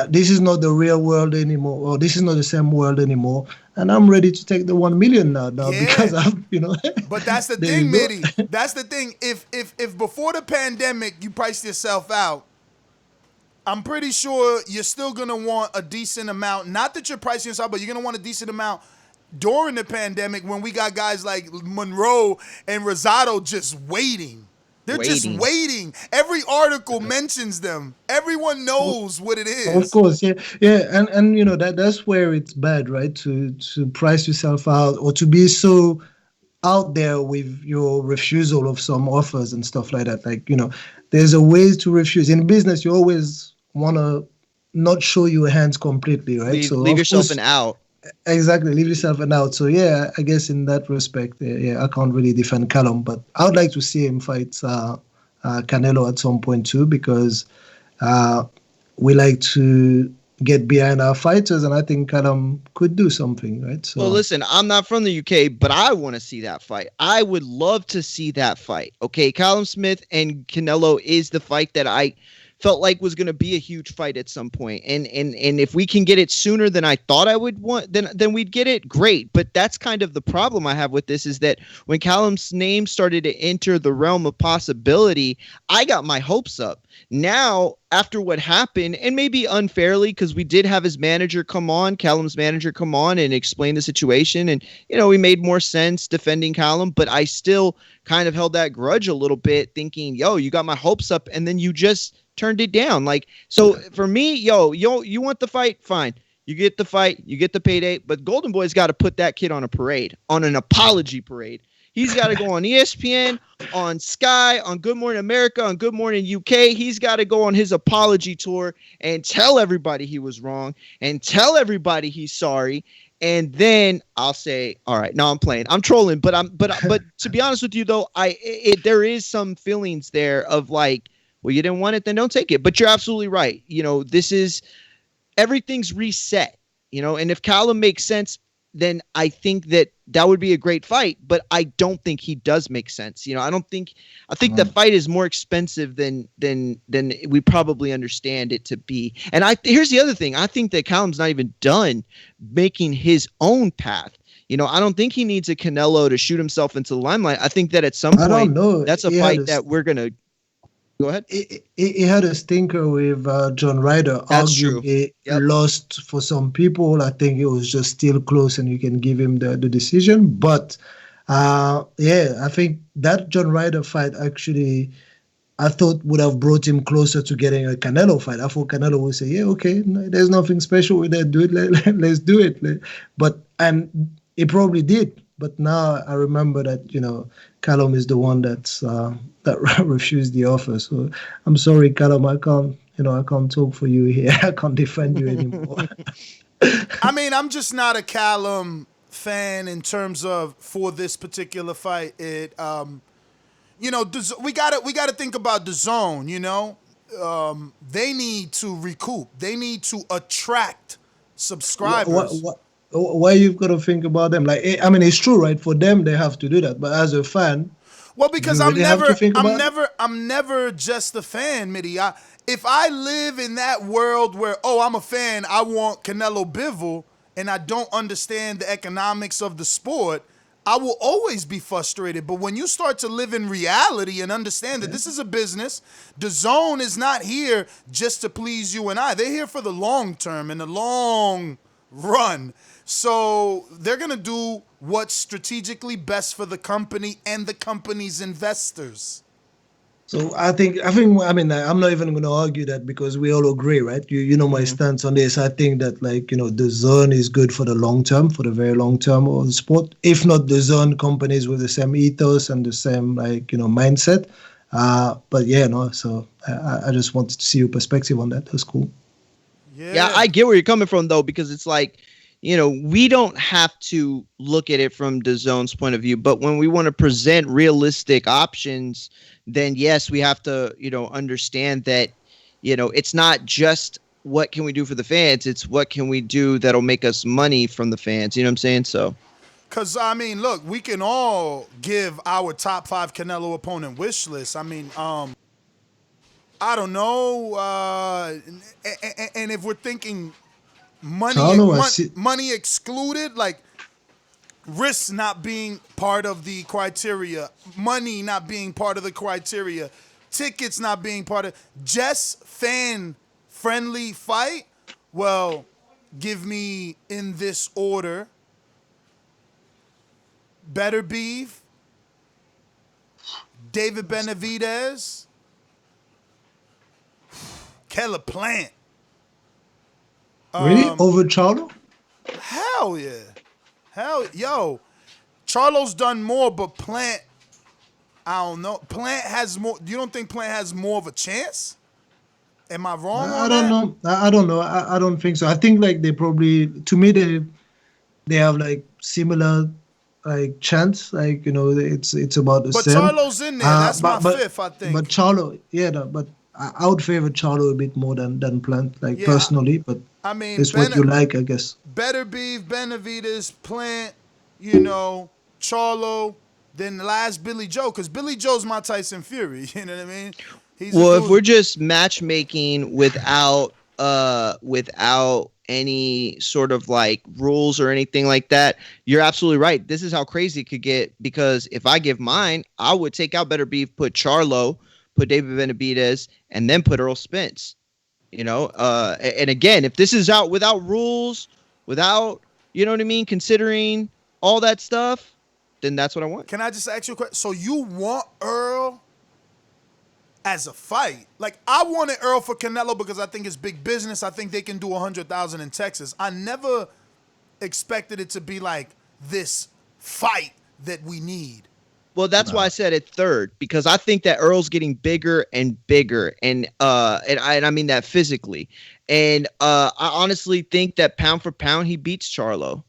This is not the real world anymore, or this is not the same world anymore. And I'm ready to take the 1 million now because I've, But that's the thing, Mitty. That's the thing. If before the pandemic you priced yourself out, I'm pretty sure you're still going to want a decent amount. Not that you're pricing yourself, but you're going to want a decent amount during the pandemic when we got guys like Monroe and Rosado just waiting. They're just waiting. Every article mentions them. Everyone knows what it is. Of course, yeah, and you know that's where it's bad, right? To price yourself out or to be so out there with your refusal of some offers and stuff like that. Like, you know, there's a way to refuse. In business, you always want to not show your hands completely, right? Leave yourself an out. Exactly, leave yourself an out. So yeah, I guess in that respect, yeah, I can't really defend Callum, but I would like to see him fight Canelo at some point too, because we like to get behind our fighters, and I think Callum could do something, right? So, well, listen, I'm not from the UK, but I want to see that fight. I would love to see that fight. Okay, Callum Smith and Canelo is the fight that I felt like was going to be a huge fight at some point. And if we can get it sooner than I thought I would want, then we'd get it. Great. But that's kind of the problem I have with this, is that when Callum's name started to enter the realm of possibility, I got my hopes up. Now, after what happened, and maybe unfairly, because we did have his manager come on, Callum's manager come on and explain the situation. And, you know, he made more sense defending Callum, but I still kind of held that grudge a little bit, thinking, yo, you got my hopes up, and then you just turned it down. Like, so for me, you want the fight? Fine. You get the fight, you get the payday, but Golden Boy's got to put that kid on a parade, on an apology parade. He's got to go on ESPN, on Sky, on Good Morning America, on Good Morning UK. He's got to go on his apology tour and tell everybody he was wrong and tell everybody he's sorry. And then I'll say, all right, no, I'm playing. I'm trolling, but to be honest with you though, there is some feelings there of like, well, you didn't want it, then don't take it. But you're absolutely right. You know, everything's reset, you know, and if Callum makes sense, then I think that would be a great fight, but I don't think he does make sense. You know, I think the fight is more expensive than we probably understand it to be. And here's the other thing. I think that Callum's not even done making his own path. You know, I don't think he needs a Canelo to shoot himself into the limelight. I think that at some point, that's a fight that we're going to go ahead. He had a stinker with John Ryder. That's true. He lost for some people. I think it was just still close, and you can give him the decision. But I think that John Ryder fight actually, I thought would have brought him closer to getting a Canelo fight. I thought Canelo would say, "Yeah, okay, there's nothing special with that. Do it. Let's do it." And he probably did. But now I remember that, you know, Callum is the one that refused the offer. So I'm sorry, Callum. I can't talk for you here. I can't defend you anymore. I mean, I'm just not a Callum fan in terms of for this particular fight. It, you know, we gotta think about DAZN. You know, they need to recoup. They need to attract subscribers. Why you've got to think about them? Like, I mean, it's true, right? For them, they have to do that. But as a fan, well, because I'm never just a fan, Mitty. If I live in that world where, I'm a fan, I want Canelo Bivol, and I don't understand the economics of the sport, I will always be frustrated. But when you start to live in reality and understand that this is a business, DAZN is not here just to please you and I. They're here for the long term and the long run. So they're going to do what's strategically best for the company and the company's investors. So I mean, I'm not even going to argue that, because we all agree, right? You know my stance on this. I think that, like, you know, DAZN is good for the long term, for the very long term of the sport. If not DAZN, companies with the same ethos and the same, like, you know, mindset. But yeah, no. So I just wanted to see your perspective on that. That's cool. Yeah, I get where you're coming from though, because it's like, you know, we don't have to look at it from DAZN's point of view, but when we want to present realistic options, then yes, we have to, you know, understand that, you know, it's not just what can we do for the fans, it's what can we do that'll make us money from the fans. You know what I'm saying? So, because, I mean, look, we can all give our top 5 Canelo opponent wish list. I mean, I don't know. And if we're thinking money excluded, like risks not being part of the criteria, money not being part of the criteria, tickets not being part of, just fan friendly fight, well, give me in this order: Better Beef, David Benavidez, Caleb Plant. Really? Over Charlo? Hell yeah. Yo. Charlo's done more, but Plant, I don't know. Plant has more. You don't think Plant has more of a chance? Am I wrong on that? I don't know. I don't think so. I think like they probably, to me, they have like similar like chance. Like, you know, it's about the same. But Charlo's in there. That's my fifth, I think. But Charlo, yeah, no, but I would favor Charlo a bit more than Plant, like personally. But I mean, it's what you like, I guess. Better Beef, Benavidez, Plant, you know, Charlo, then the last Billy Joe, because Billy Joe's my Tyson Fury. You know what I mean? Well, if we're just matchmaking without any sort of like rules or anything like that, you're absolutely right. This is how crazy it could get, because if I give mine, I would take out Better Beef, put Charlo, put David Benavidez, and then put Earl Spence. You know, and again, if this is out without rules, without, you know what I mean, considering all that stuff, then that's what I want. Can I just ask you a question? So you want Earl as a fight? Like, I wanted Earl for Canelo because I think it's big business. I think they can do 100,000 in Texas. I never expected it to be like this fight that we need. Well, that's why I said it third, because I think that Earl's getting bigger and bigger, and I mean that physically. And I honestly think that pound for pound, he beats Charlo.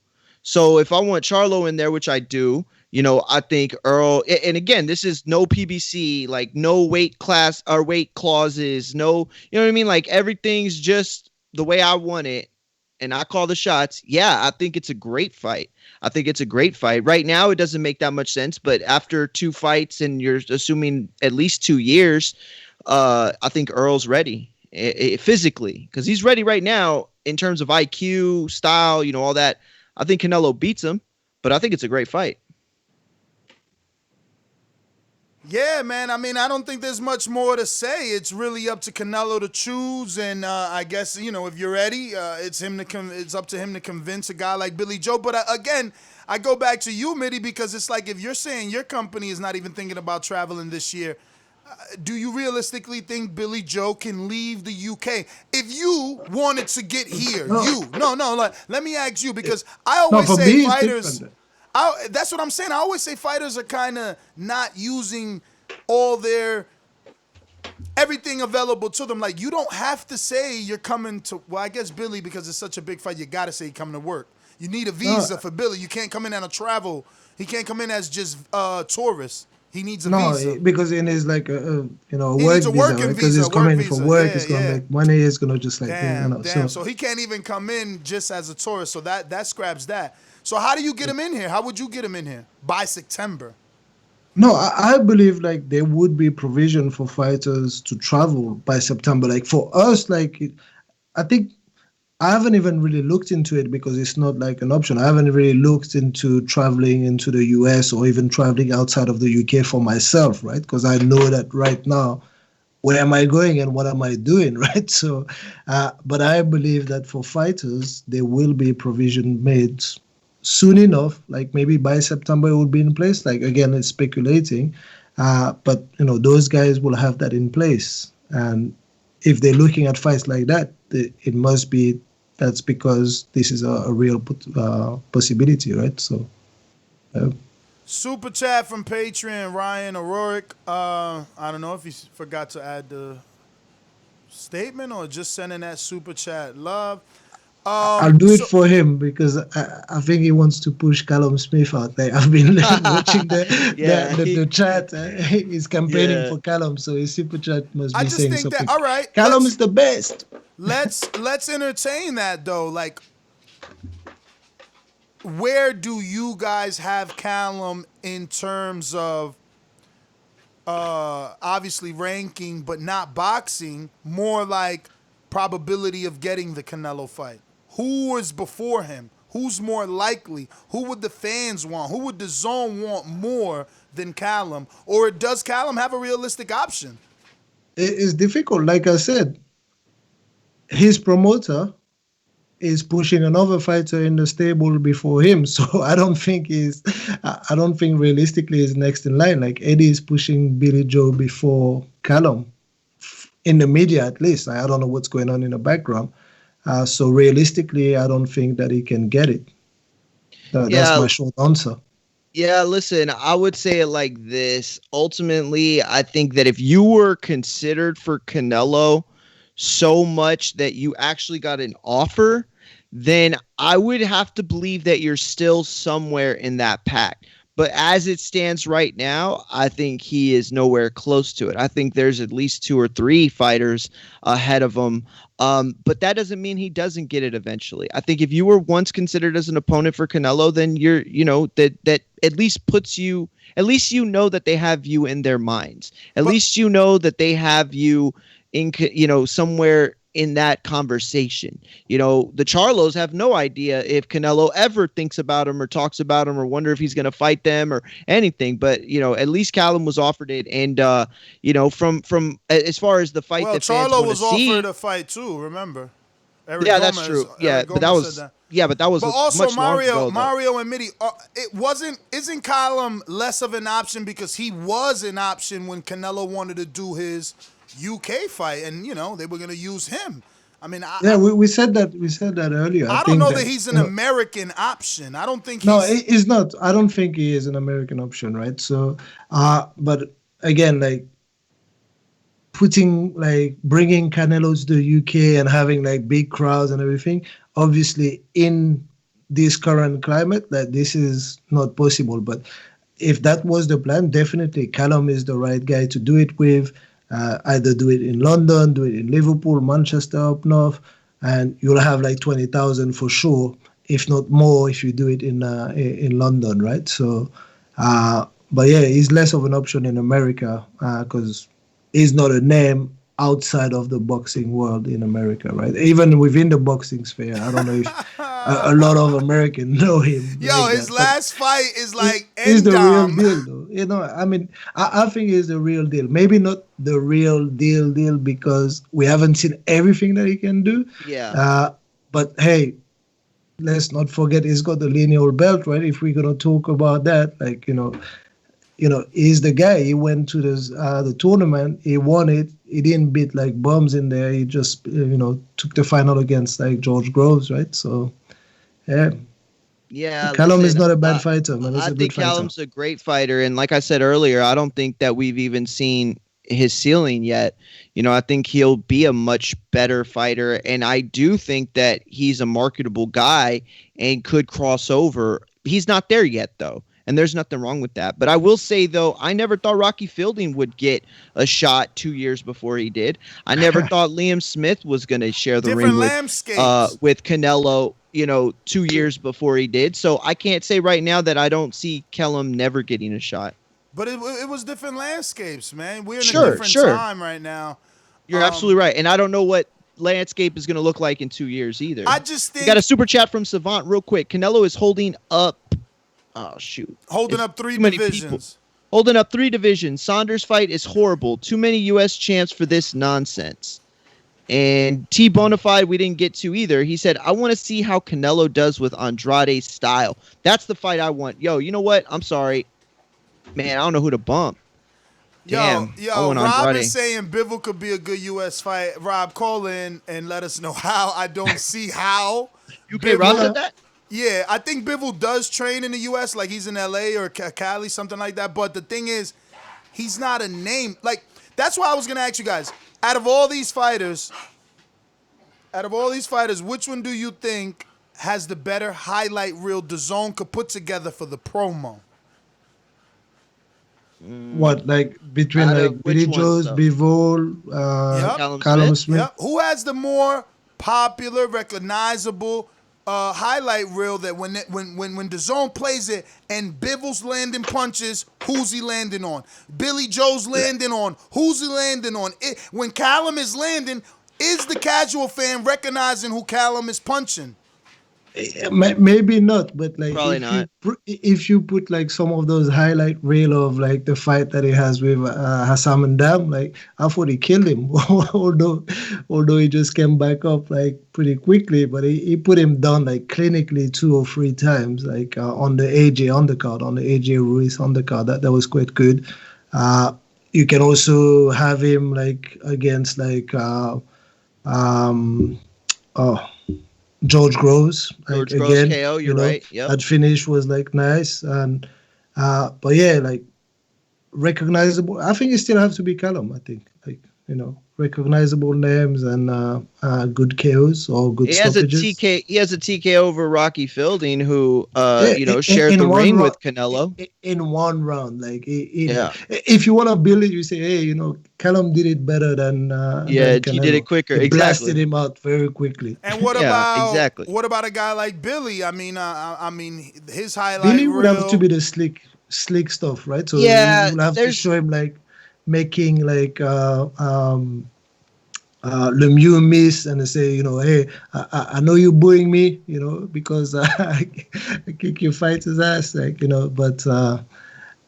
So if I want Charlo in there, which I do, you know, I think Earl, and again, this is no PBC, like no weight class or weight clauses, no, you know what I mean? Like everything's just the way I want it, and I call the shots. Yeah, I think it's a great fight. Right now, it doesn't make that much sense, but after 2 fights and you're assuming at least 2 years, I think Earl's ready physically, because he's ready right now in terms of IQ, style, you know, all that. I think Canelo beats him, but I think it's a great fight. Yeah, man. I mean, I don't think there's much more to say. It's really up to Canelo to choose, and I guess, you know, if you're ready, it's up to him to convince a guy like Billy Joe. But again, I go back to you, Mitty, because it's like, if you're saying your company is not even thinking about traveling this year, do you realistically think Billy Joe can leave the UK? If you wanted to get here, let me ask you, because I always say fighters. That's what I'm saying. I always say fighters are kind of not using all their everything available to them. Like, you don't have to say you're coming to. Well, I guess Billy, because it's such a big fight, you got to say you're coming to work. You need a visa for Billy. You can't come in on a travel. He can't come in as just tourist. He needs a visa. Because it is like a work visa, right? Because he's coming for work. He's gonna make money. He's gonna just like So he can't even come in just as a tourist. So that scraps that. So how do you get him in here? How would you get him in here by September? No, I believe like there would be provision for fighters to travel by September. Like for us, like I think I haven't even really looked into it because it's not like an option. I haven't really looked into traveling into the US or even traveling outside of the UK for myself, right? Because I know that right now, where am I going and what am I doing, right? So, but I believe that for fighters, there will be provision made soon enough, like maybe by September it will be in place. Like, again, it's speculating, but you know, those guys will have that in place. And if they're looking at fights like that, it must be that's because this is a real possibility, right? So, Super chat from Patreon, Ryan O'Rourke. I don't know if he forgot to add the statement or just sending that super chat love. I'll do it for him because I think he wants to push Callum Smith out there. I've been watching the chat. He's campaigning for Callum, so his super chat must be saying something. All right, Callum is the best. Let's entertain that though. Like, where do you guys have Callum in terms of obviously ranking, but not boxing? More like probability of getting the Canelo fight. Who is before him? Who's more likely? Who would the fans want? Who would the zone want more than Callum? Or does Callum have a realistic option? It's difficult. Like I said, his promoter is pushing another fighter in the stable before him. So I don't think realistically he's next in line. Like Eddie is pushing Billy Joe before Callum, in the media at least. I don't know what's going on in the background. So realistically, I don't think that he can get it. That's my short answer. Yeah, listen, I would say it like this. Ultimately, I think that if you were considered for Canelo so much that you actually got an offer, then I would have to believe that you're still somewhere in that pack. But as it stands right now, I think he is nowhere close to it. I think there's at least 2 or 3 fighters ahead of him. But that doesn't mean he doesn't get it eventually. I think if you were once considered as an opponent for Canelo, then that at least puts you, at least you know that they have you in their minds. At least you know that they have you in, somewhere in that conversation. The Charlos have no idea if Canelo ever thinks about him or talks about him or wonder if he's going to fight them or anything. But, at least Callum was offered it. And, from as far as the fight that fans Charlo want to see. was offered a fight too, remember? Eric That's Gomez, true. Eric But Gomez that was, but that was But also much longer ago, Mario and Mitty, isn't Callum less of an option because he was an option when Canelo wanted to do his UK fight, and they were going to use him. I mean, we said that earlier. I don't know that he's an American option. I don't think he's not. I don't think he is an American option, right? So, but again, like bringing Canelo to the UK and having like big crowds and everything, obviously in this current climate, that this is not possible. But if that was the plan, definitely Callum is the right guy to do it with. Either do it in London, do it in Liverpool, Manchester up north, and you'll have like 20,000 for sure, if not more, if you do it in London, right? So, but yeah, he's less of an option in America because he's not a name outside of the boxing world in America, right? Even within the boxing sphere, I don't know if a lot of Americans know him. Yo, his last fight is like he's the real deal, though. I mean, I think he's the real deal. Maybe not the real deal because we haven't seen everything that he can do. Yeah. But hey, let's not forget he's got the lineal belt, right? If we're gonna talk about that, like he's the guy. He went to the tournament. He won it. He didn't beat like bums in there. He just took the final against like George Groves, right? So yeah. Yeah, Callum is not a bad fighter, man. He's I a good think fighter. Callum's a great fighter, and like I said earlier, I don't think that we've even seen his ceiling yet. I think he'll be a much better fighter, and I do think that he's a marketable guy and could cross over. He's not there yet, though, and there's nothing wrong with that. But I will say, though, I never thought Rocky Fielding would get a shot 2 years before he did. I never thought Liam Smith was going to share the ring with Canelo, 2 years before he did. So I can't say right now that I don't see Callum never getting a shot. But it was different landscapes, man. We're in a different time right now. You're absolutely right. And I don't know what landscape is going to look like in 2 years either. I just think... We got a super chat from Savant real quick. Canelo is holding up... Oh, shoot. Holding up 3 divisions. Holding up 3 divisions. Saunders fight is horrible. Too many U.S. champs for this nonsense. And T Bonafide we didn't get to either. He said, I want to see how Canelo does with Andrade's style. That's the fight I want. Yo, you know what? I'm sorry. Man, I don't know who to bump. Damn. Yo, Rob is saying Bivol could be a good U.S. fight. Rob, call in and let us know how. I don't see how. UK Rob said that? Yeah, I think Bivol does train in the U.S., like he's in L.A. or Cali, something like that. But the thing is, he's not a name. Like, that's why I was going to ask you guys, out of all these fighters, which one do you think has the better highlight reel DAZN could put together for the promo? What, like between like Billy Joe's, Bivol, Callum Smith? Yep. Who has the more popular, recognizable highlight reel that when DAZN plays it and Bivol's landing punches, who's he landing on? Billy Joe's landing on, who's he landing on? When Callum is landing, is the casual fan recognizing who Callum is punching? Maybe not, but like Probably not. If you put like some of those highlight reel of like the fight that he has with Hassam and Dam, like I thought he killed him, although he just came back up like pretty quickly, but he put him down like clinically 2 or 3 times, like on the AJ undercard, on the AJ Ruiz undercard. That was quite good. You can also have him like against like George Groves. George like, Groves again, KO, you're right. Yep. That finish was like nice, and but yeah, like recognizable. I think you still have to be Callum. I think recognizable names and good KOs or good stoppages. He has a TK over Rocky Fielding, who shared the ring with Canelo in one round. Like if you want to build it, you say, hey, Callum did it better than he did it quicker. He exactly. blasted him out very quickly. And what about a guy like Billy? I mean, his highlight Billy would reel, have to be the slick stuff, right? So you will have to show him like making like Lemieux miss and say, hey, I know you're booing me, because I kick your fighter's ass, but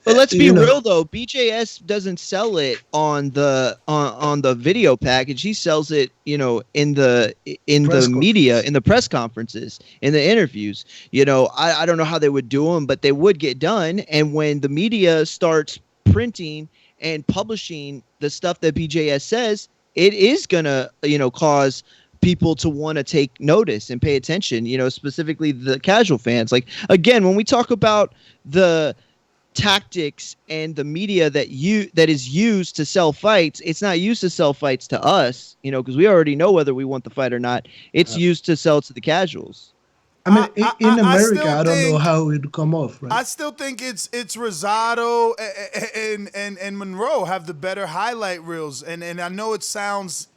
let's be real though. BJS doesn't sell it on the video package. He sells it, in the media, in the press conferences, in the interviews. I don't know how they would do them, but they would get done. And when the media starts printing and publishing the stuff that BJS says, it is gonna, cause people to want to take notice and pay attention, specifically the casual fans. Like, again, when we talk about the tactics and the media that is used to sell fights, it's not used to sell fights to us, because we already know whether we want the fight or not. It's used to sell to the casuals. I mean, in America, I don't know how it would come off, right? I still think it's Rosado and Monroe have the better highlight reels, and I know it sounds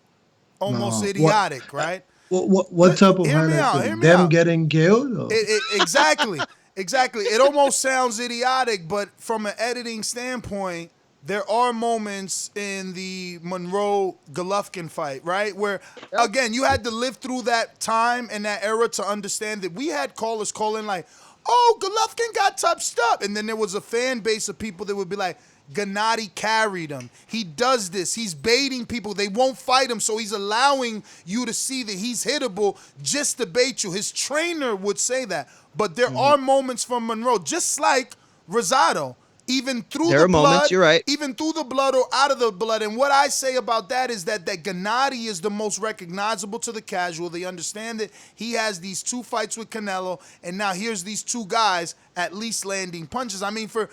almost idiotic, right? What type of highlight? Them getting killed? Exactly. It almost sounds idiotic, but from an editing standpoint, there are moments in the Monroe-Golovkin fight, right? Where, again, you had to live through that time and that era to understand that we had callers calling like, oh, Golovkin got touched up. And then there was a fan base of people that would be like, Gennady carried him. He does this. He's baiting people. They won't fight him, so he's allowing you to see that he's hittable just to bait you. His trainer would say that. But there are moments from Monroe, just like Rosado. Even through the blood, you're right. Even through the blood or out of the blood. And what I say about that is that Gennady is the most recognizable to the casual. They understand that he has these 2 fights with Canelo, and now here's these 2 guys at least landing punches. I mean, for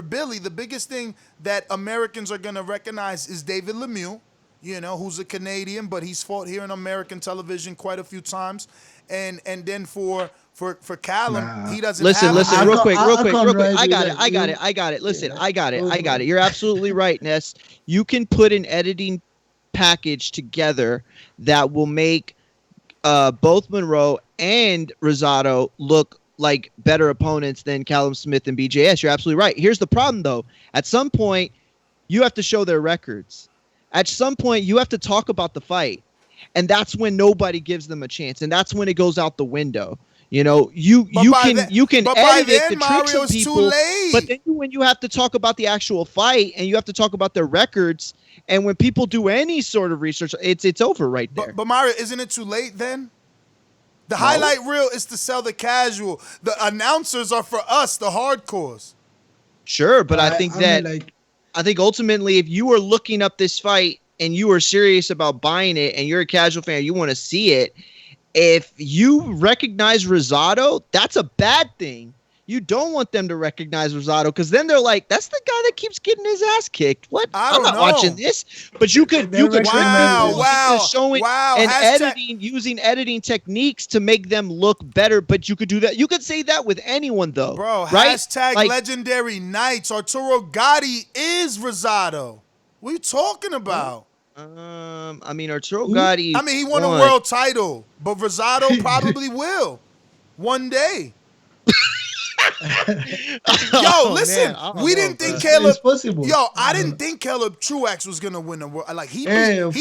Billy, the biggest thing that Americans are going to recognize is David Lemieux, who's a Canadian, but he's fought here in American television quite a few times. And then for Callum, he doesn't listen, real quick. I got it. Listen, yeah. I got it. You're absolutely right, Ness. You can put an editing package together that will make both Monroe and Rosado look like better opponents than Callum Smith and BJS. You're absolutely right. Here's the problem, though. At some point, you have to show their records. At some point, you have to talk about the fight. And that's when nobody gives them a chance. And that's when it goes out the window. You can edit it to trick some people, but then when you have to talk about the actual fight and you have to talk about their records, and when people do any sort of research, it's over right there. But Mario, isn't it too late then? The highlight reel is to sell the casual. The announcers are for us, the hardcores. Sure, but I think ultimately, if you are looking up this fight and you are serious about buying it, and you're a casual fan, you want to see it. If you recognize Rosado, that's a bad thing. You don't want them to recognize Rosado, because then they're like, that's the guy that keeps getting his ass kicked. What? I'm not watching this. But you could trick people showing and editing, using editing techniques to make them look better. But you could do that. You could say that with anyone, though. Bro, right? # legendary nights. Arturo Gatti is Rosado. What are you talking about? I mean, Arturo Gatti. I mean, he won a world title, but Rosado probably will one day. Yo, listen, we didn't think Caleb. Yo, I didn't think Caleb Truax was gonna win a world. Like he beat James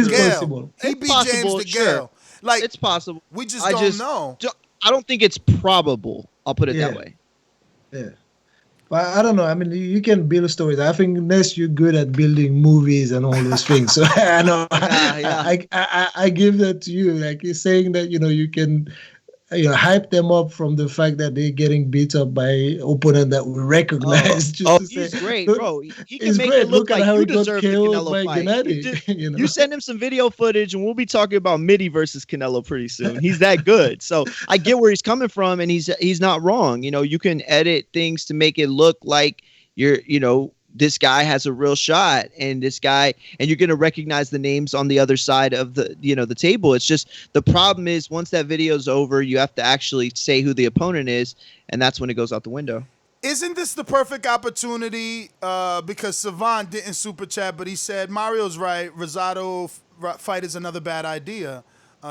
DeGale. He beat James DeGale. Like it's possible. We just don't know. I don't think it's probable. I'll put it that way. Yeah. But I don't know. I mean, you can build stories. I think unless you're good at building movies and all those things. So I know I give that to you. Like you're saying that, you can hype them up from the fact that they're getting beat up by opponent that we recognize. He's great, bro. He can make it look like you deserve the Canelo fight. You send him some video footage, and we'll be talking about Mitty versus Canelo pretty soon. He's that good. So I get where he's coming from, and he's not wrong. You can edit things to make it look like this guy has a real shot, and you're going to recognize the names on the other side of the table. It's just the problem is once that video's over, you have to actually say who the opponent is, and that's when it goes out the window. Isn't this the perfect opportunity? Because Savant didn't super chat, but he said Mario's right. Rosado fight is another bad idea.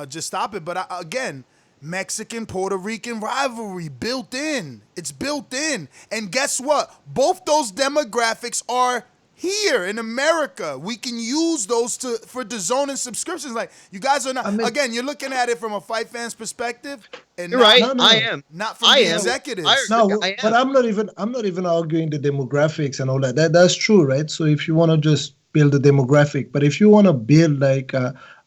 Just stop it. But again, Mexican-Puerto Rican rivalry built in. It's built in. And guess what? Both those demographics are here in America. We can use those for DAZN and subscriptions. Like, you guys are not, again, you're looking at it from a fight fan's perspective. And you're right. No. I am. Not from the executives. But I'm not even arguing the demographics and all that. That's true, right? So if you want to just build a demographic, but if you want to build like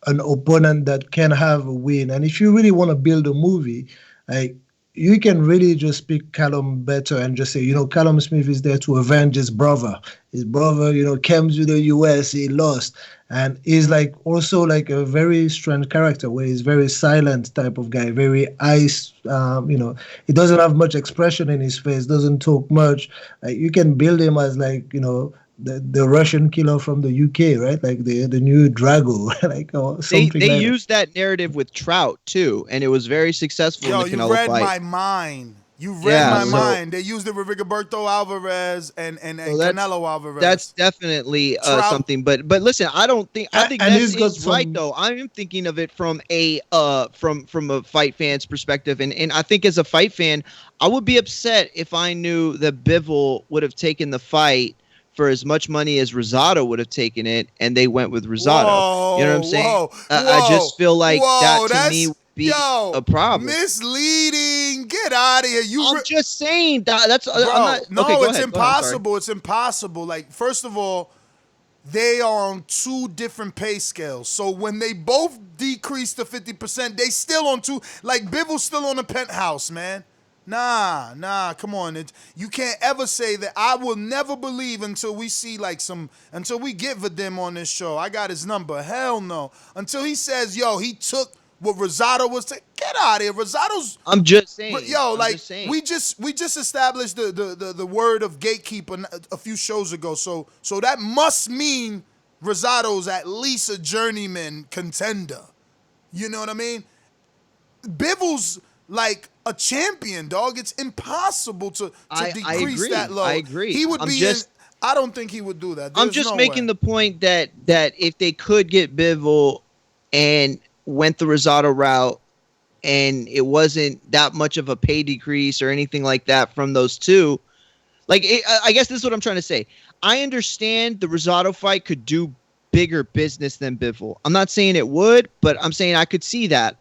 an opponent that can have a win, and if you really want to build a movie, like you can really just pick Callum better and just say, Callum Smith is there to avenge his brother. His brother, came to the US, he lost. And he's like also like a very strange character where he's very silent type of guy, very ice, he doesn't have much expression in his face, doesn't talk much. Like you can build him as like, the Russian killer from the UK, right? Like the new Drago, like or something. They used that narrative with Trout too, and it was very successful in the Canelo fight. You read my mind. You read my mind. They used it with Rigoberto Alvarez and Canelo Alvarez. That's definitely something. But listen, I think that's right though. I'm thinking of it from a fight fan's perspective, and I think as a fight fan, I would be upset if I knew that Bivol would have taken the fight for as much money as Rosado would have taken it, and they went with Rosado. You know what I'm saying? I just feel like that to me would be a problem. Misleading. Get out of here. I'm just saying that's. Bro, I'm not, no, it's impossible. It's impossible. Like, first of all, they are on two different pay scales. So when they both decrease to 50%, they still on two. Like, Bivol's still on the penthouse, man. Nah, come on. You can't ever say that. I will never believe until we see until we get Vadim on this show. I got his number. Hell no. Until he says, he took what Rosado was taking. Get out of here. Rosado's. I'm just saying. We just established the word of gatekeeper a few shows ago. So that must mean Rosado's at least a journeyman contender. You know what I mean? Bivol's like a champion, dog. It's impossible to decrease that low. I agree. He would I don't think he would do that. I'm just making the point that if they could get Bivol and went the Rosado route, and it wasn't that much of a pay decrease or anything like that from those two, I guess this is what I'm trying to say. I understand the Rosado fight could do bigger business than Bivol. I'm not saying it would, but I'm saying I could see that.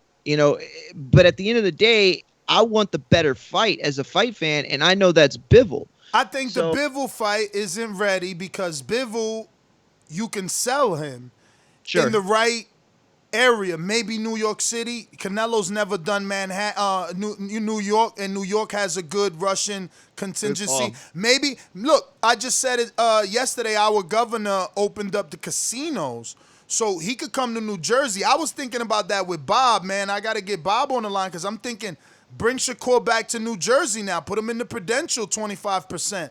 But at the end of the day, I want the better fight as a fight fan, and I know that's Bivol. I think the Bivol fight isn't ready because Bivol, you can sell him in the right area. Maybe New York City. Canelo's never done Manhattan, New York, and New York has a good Russian contingency. Maybe, look, I just said it yesterday, our governor opened up the casinos. So he could come to New Jersey. I was thinking about that with Bob, man. I got to get Bob on the line because I'm thinking bring Shakur back to New Jersey now. Put him in the Prudential 25%.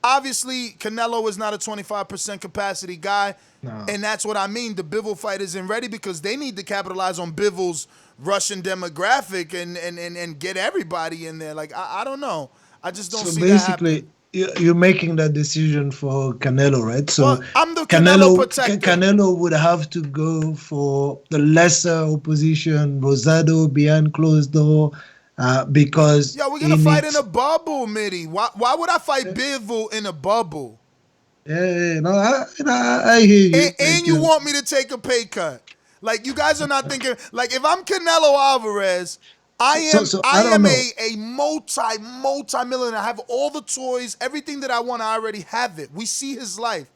Obviously, Canelo is not a 25% capacity guy, and that's what I mean. The Bivol fight isn't ready because they need to capitalize on Bivol's Russian demographic and get everybody in there. Like, I don't know. I just don't see that happening. You're making that decision for Canelo, right? So I'm the Canelo protector. Canelo would have to go for the lesser opposition, Rosado behind closed door, because we're gonna fight in a bubble, Mitty. Why would I fight Bivol in a bubble? Yeah, no, I hear you. And you want me to take a pay cut? Like, you guys are not thinking. Like, if I'm Canelo Alvarez, I am a multi-millionaire. I have all the toys, everything that I want. I already have it. We see his life.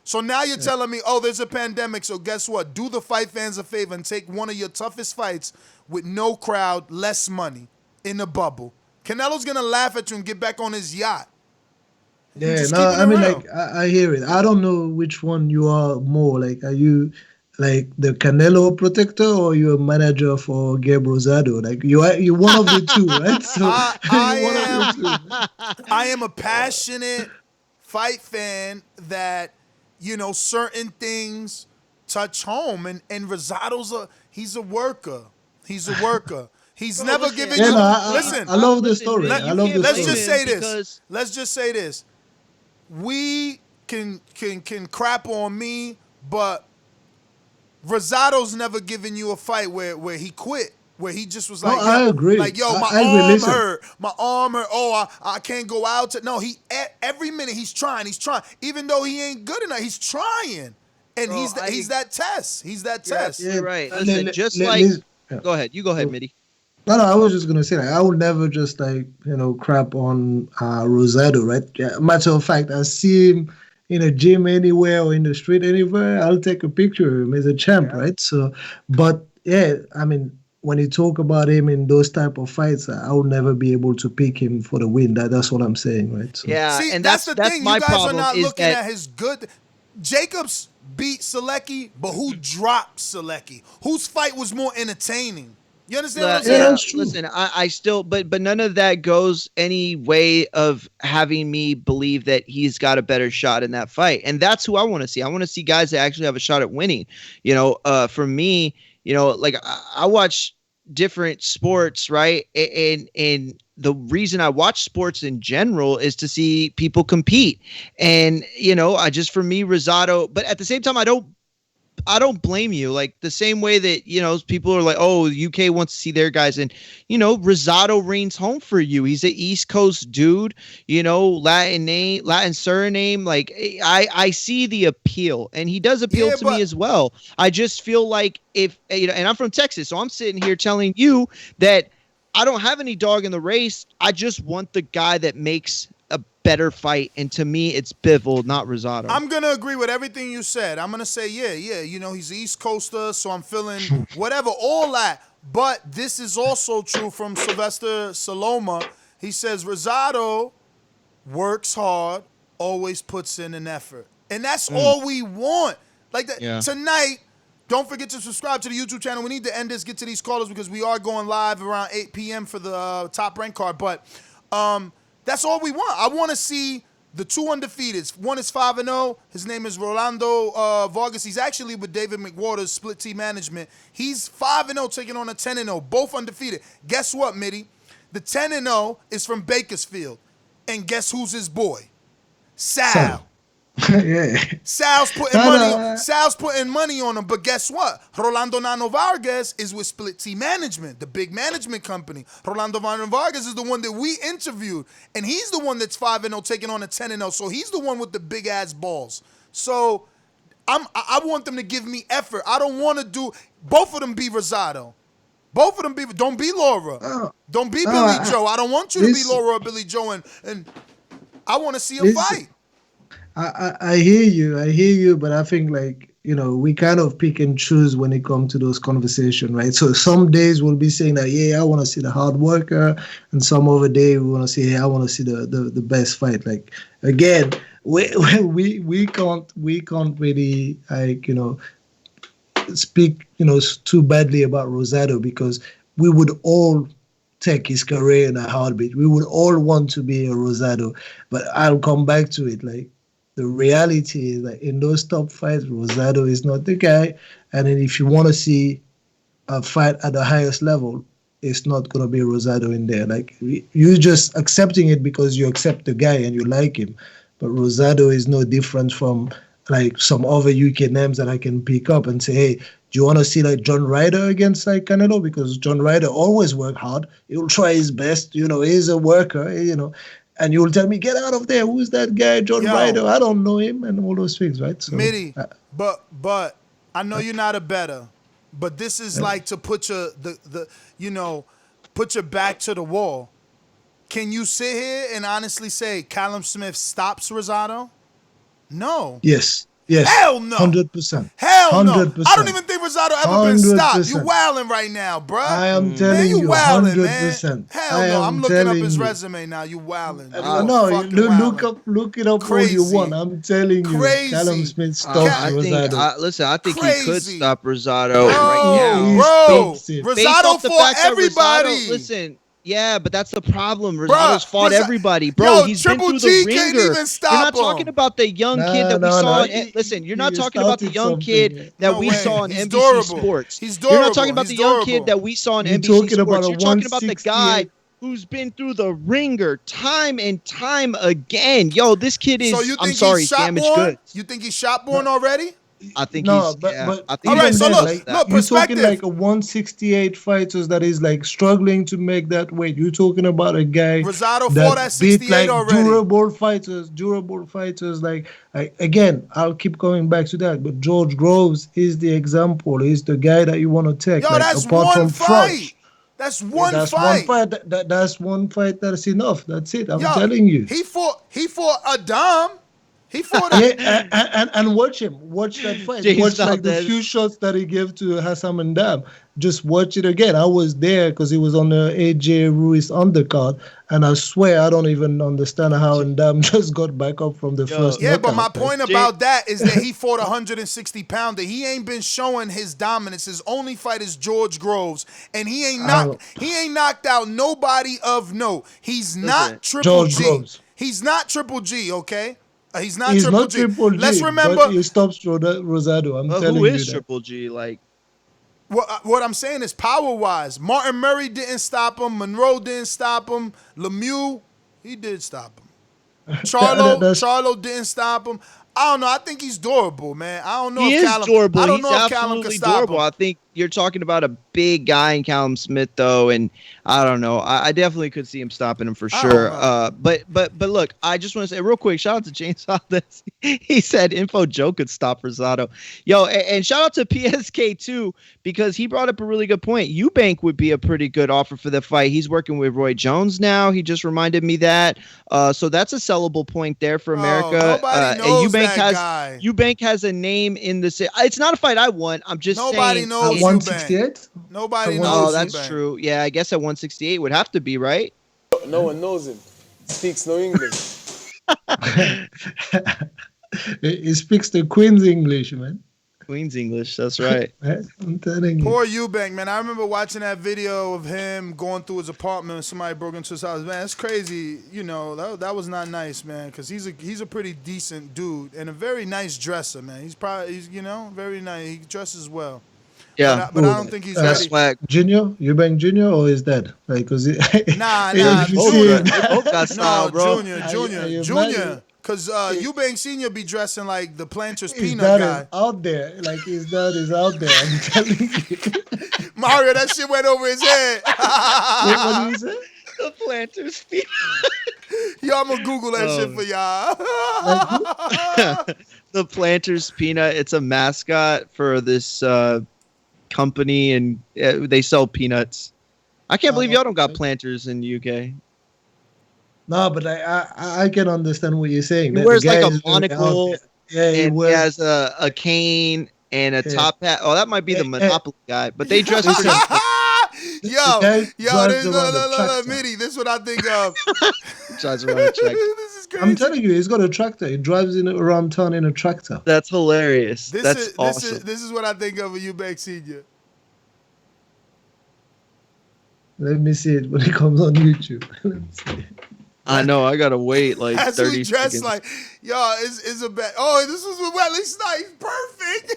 So now you're telling me, oh, there's a pandemic. So guess what? Do the fight fans a favor and take one of your toughest fights with no crowd, less money, in a bubble. Canelo's gonna laugh at you and get back on his yacht. Yeah, no, I mean, like, I hear it. I don't know which one you are more. Like, are you like the Canelo protector or you're a manager for Gabe Rosado? Like, you're one of the two, right? So I am a passionate fight fan that, you know, certain things touch home, and Rosado's he's a worker. He's a worker. He's never given you. Listen, I love the story. I love the story. Let's just say this. Let's just say this. We can crap on me, but Rosado's never given you a fight where he quit, where he just was like, I agree. Like, yo, my arm hurt. Oh, I can't go out. No, every minute he's trying. Even though he ain't good enough, he's trying, and he's that test. He's that test. You're right. Listen, go ahead. You go ahead, Mitty. No, I was just gonna say, like, I would never just, like, you know, crap on Rosado, right? Yeah, matter of fact, I see him in a gym anywhere or in the street anywhere, I'll take a picture of him. He's a champ, right? So, but yeah, I mean, when you talk about him in those type of fights, I would never be able to pick him for the win. That's what I'm saying, right? So. Yeah, see, and that's the thing. My you guys problem are not is looking that at his good. Jacobs beat Selecki, but who dropped Selecki? Whose fight was more entertaining? You understand what I'm saying? Yeah, that's true. Listen, I still, but none of that goes any way of having me believe that he's got a better shot in that fight. And that's who I want to see. I want to see guys that actually have a shot at winning. You know, for me, you know, like I watch different sports, right? And the reason I watch sports in general is to see people compete. And, you know, for me, Rosado, but at the same time, I don't blame you. Like, the same way that, you know, people are like, oh, the UK wants to see their guys. And, you know, Rosado reigns home for you. He's an East Coast dude, you know, Latin surname. Like, I see the appeal, and he does appeal to me as well. I just feel like if, you know, and I'm from Texas, so I'm sitting here telling you that I don't have any dog in the race. I just want the guy that makes a better fight, and to me it's Bivol, not Rosado. I'm gonna agree with everything you said. I'm gonna say yeah, you know, he's East Coaster, so I'm feeling whatever, all that. But this is also true from Sylvester Saloma. He says Rosado works hard, always puts in an effort, and that's all we want. Like that tonight. Don't forget to subscribe to the YouTube channel. We need to end this, get to these callers, because we are going live around 8 p.m. for the top rank card. But that's all we want. I want to see the two undefeateds. One is 5-0. His name is Rolando Vargas. He's actually with David McWater's Split Team Management. He's 5-0 taking on a 10-0, both undefeated. Guess what, Mitty? The 10-0 is from Bakersfield. And guess who's his boy? Sal. Yeah. Sal's putting money on him, but guess what? Rolando Nano Vargas is with Split Team Management, the big management company. Rolando Nano Vargas is the one that we interviewed, and he's the one that's 5-0 taking on a 10-0. So he's the one with the big ass balls. So I want them to give me effort. I don't want to do both of them be Rosado. Both of them be. Don't be Laura. Don't be Billy Joe. I don't want you to be Laura or Billy Joe, and I want to see a fight. I hear you, but I think, like, you know, we kind of pick and choose when it comes to those conversations, right? So some days we'll be saying that, yeah, I want to see the hard worker, and some other day we want to say, hey, I want to see the best fight. Like, again, we can't really, like, you know, speak, you know, too badly about Rosado, because we would all take his career in a heartbeat. We would all want to be a Rosado, but I'll come back to it. Like, the reality is that in those top fights, Rosado is not the guy. And then if you want to see a fight at the highest level, it's not going to be Rosado in there. Like, you're just accepting it because you accept the guy and you like him. But Rosado is no different from, like, some other UK names that I can pick up and say, hey, do you want to see, like, John Ryder against, like, Canelo? Because John Ryder always work hard. He'll try his best. You know, he's a worker, you know. And you'll tell me, get out of there. Who's that guy, John Ryder? I don't know him, and all those things, right? So, Mitty, but I know you're not a better, but this is like to put put your back to the wall. Can you sit here and honestly say Callum Smith stops Rosado? No. Yes. Yes. Hell no. 100%. Hell no. 100%. I don't even think Rosado ever been stopped. 100%. You wilding right now, bruh. I am telling you, wilding, 100%. man. Hell no. I'm looking up his resume now. You wilding. No, look it up all you want. I'm telling you, Callum Smith stops Rosado. I think he could stop Rosado right now. Rosado fought everybody. Listen. Yeah, but that's the problem. Rosado's fought everybody. Bro, he's been through the ringer. Can't even stop You're not talking about the young kid that we saw. Listen, you're not talking about the young kid that we saw on NBC Sports. You're not talking about the young kid that we saw on NBC Sports. You're talking about the guy who's been through the ringer time and time again. Yo, this kid is, damaged goods. You think he's shot born already? I think but I think all right, so look, you're talking like a 168 fighters that is like struggling to make that weight. You're talking about a guy Rosado fought at 68 like already. Durable fighters. Like again, I'll keep coming back to that. But George Groves is the example. He's the guy that you want to take. Yo, like, that's apart one from fight. That's one fight. That's one fight. That's enough. That's it. I'm telling you. He fought Adam. He fought and watch him. Watch that fight. Watch like the few shots that he gave to Hassam and Dam. Just watch it again. I was there because he was on the AJ Ruiz undercard, and I swear I don't even understand how Ndam just got back up from the first. Yeah, but my point about that is that he fought 160 pounder. He ain't been showing his dominance. His only fight is George Groves, and he ain't knocked out nobody of note. He's not Triple G. Groves. He's not Triple G. Okay. He's not Triple G. Let's remember. But he stops Rosado. I'm telling you. Who is Triple G? Like, what I'm saying is power-wise. Martin Murray didn't stop him. Monroe didn't stop him. Lemieux, he did stop him. Charlo didn't stop him. I don't know. I think he's durable, man. I don't know if Callum. Durable. I don't he's know if Callum can stop durable. him. I think you're talking about a big guy in Callum Smith, though, and I don't know. I definitely could see him stopping him for sure. But look, I just want to say real quick, shout out to James Saunders. He said Info Joe could stop Rosado. Yo, and shout out to PSK too, because he brought up a really good point. Eubank would be a pretty good offer for the fight. He's working with Roy Jones now. He just reminded me that. So that's a sellable point there for America. Nobody knows that guy. Eubank has a name in the city. It's not a fight I want. I'm just saying. Nobody knows 168. Nobody knows. Oh, that's true. Yeah, I guess at 168 would have to be, right? No one knows him. Speaks no English. He speaks the Queen's English, man. Queen's English, that's right. I'm telling you. Poor Eubank, man. I remember watching that video of him going through his apartment and somebody broke into his house. Man, it's crazy. You know, that was not nice, man, because he's a pretty decent dude and a very nice dresser, man. He's very nice. He dresses well. Yeah, but I don't think he's ready. Swag. Junior, Eubank Junior, or is that like? Cause nah. Both got style, bro. Junior. Because Eubank Senior be dressing like the Planters peanut guy. Is out there. Like his dad is out there. I'm telling you. Mario, that shit went over his head. Wait, what did you say? The Planters peanut. Yo, I'm gonna Google that shit for y'all. The Planters peanut. It's a mascot for this company, and they sell peanuts. I can't believe y'all don't got Planters in the UK. No, but I can understand what you're saying. He wears like a monocle. Yeah, he has a cane and a top hat. Oh, that might be the Monopoly guy, but they dress pretty. Yo, Mitty, this is what I think of. Drives around a tractor. This is crazy. I'm telling you, he's got a tractor. He drives around town in a tractor. That's hilarious. That's awesome. This is what I think of Eubank Senior. Let me see it when it comes on YouTube. Let me see it. I know. I gotta wait like That's 30 who he dressed seconds. like. Yo, it's a bad. Oh, this was with Wesley Snipes. Perfect.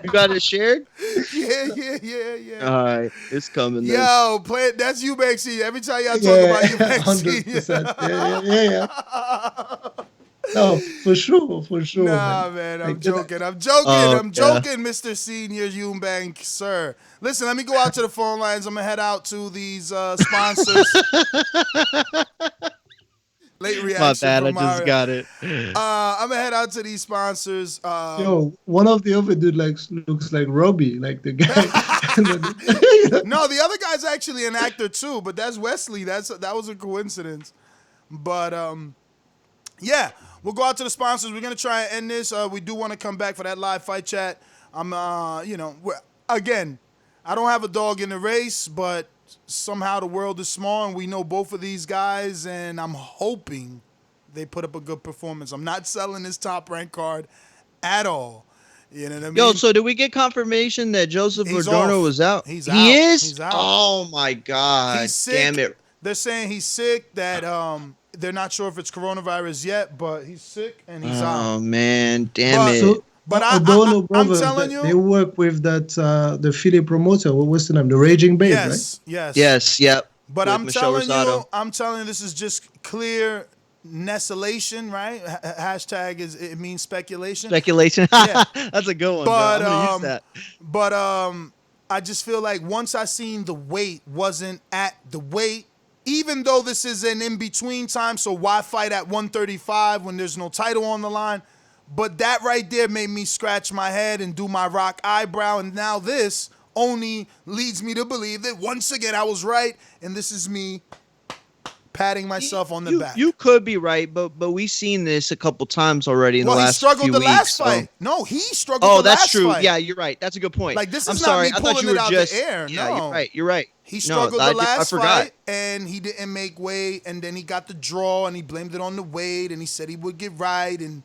You got it shared? Yeah. All right, it's coming. Then. Yo, that's Eubank Senior. Every time y'all talk about Eubank 100%. Yeah. No, for sure. Nah, man, I'm joking, Mr. Senior Eubank, sir. Listen, let me go out to the phone lines. I'm gonna head out to these sponsors. late reaction. My bad, from I just Mario. got it. I'm gonna head out to these sponsors. Yo, one of the other dude looks like Robbie, like the guy. No, the other guy's actually an actor too, but that's Wesley. That was a coincidence. But yeah, we'll go out to the sponsors. We're gonna try and end this. We do want to come back for that live fight chat. Again, I don't have a dog in the race, but somehow the world is small, and we know both of these guys, and I'm hoping they put up a good performance. I'm not selling this Top Rank card at all. You know what I mean? Yo, so did we get confirmation that Joseph Adorno was out? He's he out. is? He's out. Oh, my God. He's sick. Damn it. They're saying he's sick, that they're not sure if it's coronavirus yet, but he's sick and he's out. Oh, man. Damn it. So, But Adorno I'm brothers, telling you, they work with that the Philly promoter. What's the name? The Raging Babe, right? Yes, yep. But With I'm Michelle telling Rosado. you, this is just clear nessalation, right? Hashtag it means speculation. Speculation. Yeah. That's a good one, But bro. I'm going to use that. But I just feel like once I seen the weight wasn't at the weight, even though this is an in-between time, so why fight at 135 when there's no title on the line? But that right there made me scratch my head and do my rock eyebrow, and now this only leads me to believe that once again I was right, and this is me patting myself on the back. You could be right, but we've seen this a couple times already in the last few weeks. He struggled the last fight. No, he struggled the last fight. Oh, that's true. Yeah, you're right. That's a good point. Like, this is I'm not sorry. me I thought pulling you it were out just, the air. Yeah, No. you're right. He struggled I the last forgot. fight, and he didn't make weight, and then he got the draw, and he blamed it on the weight, and he said he would get right, and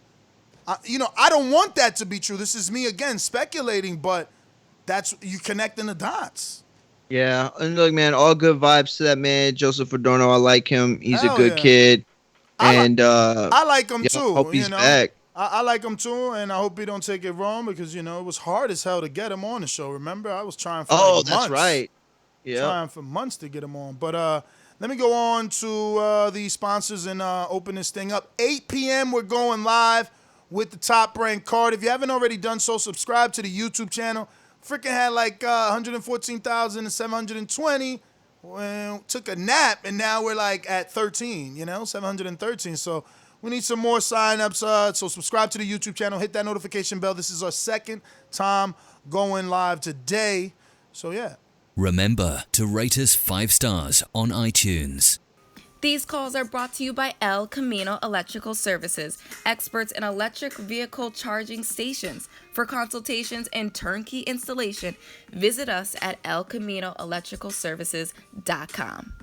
I don't want that to be true. This is me again speculating, but that's you connecting the dots. Yeah, and look, man, all good vibes to that man, Joseph Adorno. I like him. He's Hell a good yeah. kid, I like him yeah, too. Hope he's back. I like him too, and I hope he don't take it wrong because it was hard as hell to get him on the show. Remember, I was trying for months. That's right. Yeah, trying for months to get him on. But let me go on to the sponsors and open this thing up. 8 p.m. We're going live with the Top Rank card. If you haven't already done so, subscribe to the YouTube channel. Freaking had like 114,720. Well, took a nap, and now we're like at 13, 713. So we need some more signups. So subscribe to the YouTube channel. Hit that notification bell. This is our second time going live today. So, yeah. Remember to rate us 5 stars on iTunes. These calls are brought to you by El Camino Electrical Services, experts in electric vehicle charging stations. For consultations and turnkey installation, visit us at elcaminoelectricalservices.com.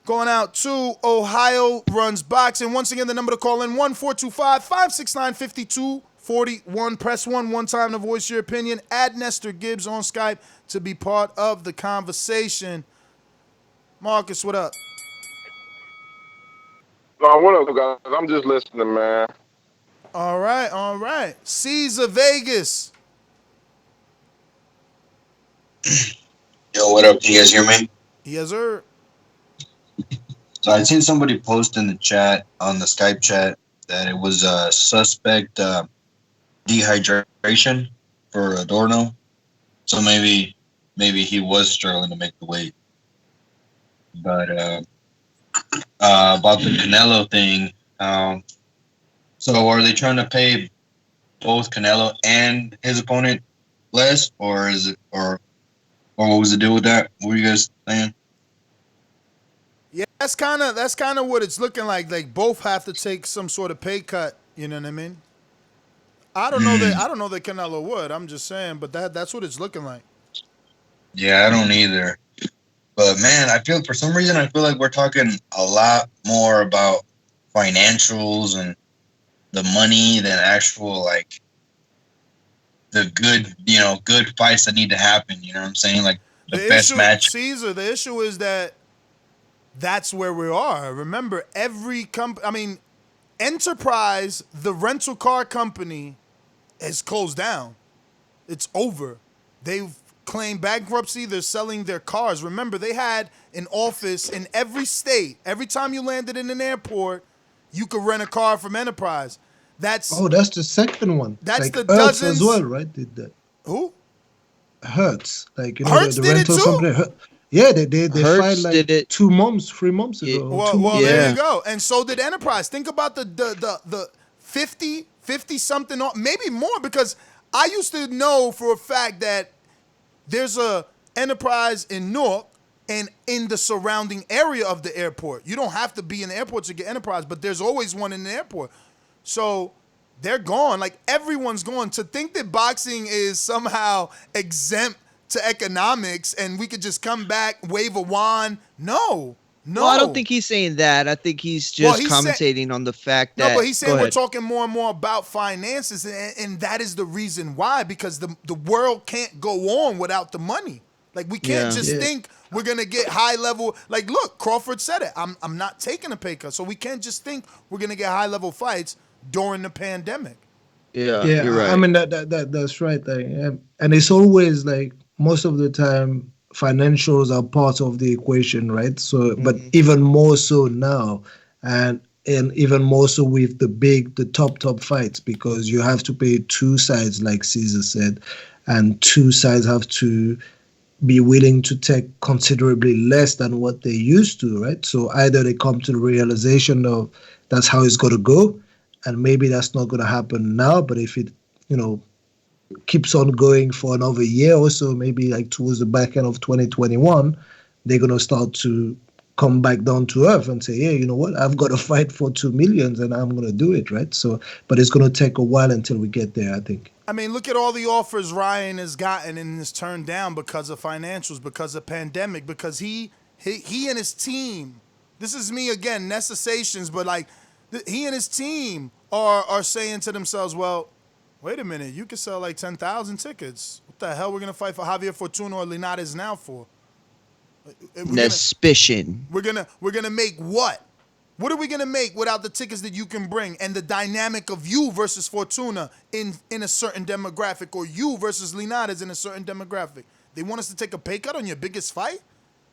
Going out to Ohio Runs Boxing. Once again, the number to call in, 1-425-569-5241. Press 1 one time to voice your opinion. Add Nestor Gibbs on Skype to be part of the conversation. Marcus, what up? No, what up, guys? I'm just listening, man. All right. Caesar Vegas. Yo, what up? Can you guys hear me? Yes, sir. So I'd seen somebody post in the chat, on the Skype chat, that it was a suspect dehydration for Adorno. So maybe he was struggling to make the weight. But about the Canelo thing, so are they trying to pay both Canelo and his opponent less, or is it, or what was the deal with that? What were you guys saying? Yeah, that's kind of what it's looking like. Like both have to take some sort of pay cut. You know what I mean? I don't know that Canelo would. I'm just saying, but that's what it's looking like. Yeah, I don't either. But man, for some reason I feel like we're talking a lot more about financials and the money than actual like the good fights that need to happen. You know what I'm saying? Like the best match. Caesar, the issue is that's where we are. Remember, every Enterprise, the rental car company, has closed down. It's over. They've claimed bankruptcy. They're selling their cars. Remember, they had an office in every state. Every time you landed in an airport, you could rent a car from Enterprise. That's the second one. That's like the Hertz dozens as well, right? Did that? Who? Hertz, like Hertz the did it rental too? company. Yeah, they Hertz filed like did it. 2 months, 3 months ago. Well, there you go. And so did Enterprise. Think about the 50 something, maybe more, because I used to know for a fact that there's a Enterprise in Newark and in the surrounding area of the airport. You don't have to be in the airport to get Enterprise, but there's always one in the airport. So they're gone. Like, everyone's gone. To think that boxing is somehow exempt to economics and we could just come back, wave a wand. No. Well, I don't think he's saying that. I think he's just commentating on the fact that. No, but he's saying we're talking more and more about finances, and that is the reason why, because the world can't go on without the money. Like, we can't think we're going to get high level. Like, look, Crawford said it. I'm not taking a pay cut. So we can't just think we're going to get high level fights during the pandemic. Yeah, you're right. I mean, that's right. Like, and it's always like, most of the time, financials are part of the equation, right? So, but even more so now, and even more so with the top fights, because you have to pay two sides, like Caesar said, and two sides have to be willing to take considerably less than what they used to, right? So either they come to the realization of that's how it's got to go, and maybe that's not going to happen now, but if it, keeps on going for another year or so, maybe like towards the back end of 2021, they're going to start to come back down to earth and say, yeah, you know what, I've got to fight for 2 million and I'm going to do it, right? So, but it's going to take a while until we get there, I think. I mean, look at all the offers Ryan has gotten and is turned down because of financials, because of pandemic, because he and his team, this is me again, necessations, but like he and his team are saying to themselves, well, wait a minute, you could sell like 10,000 tickets. What the hell we're going to fight for Javier Fortuna or Linares now for? Suspicion. We're gonna make what? What are we gonna make without the tickets that you can bring and the dynamic of you versus Fortuna in a certain demographic, or you versus Linares in a certain demographic? They want us to take a pay cut on your biggest fight?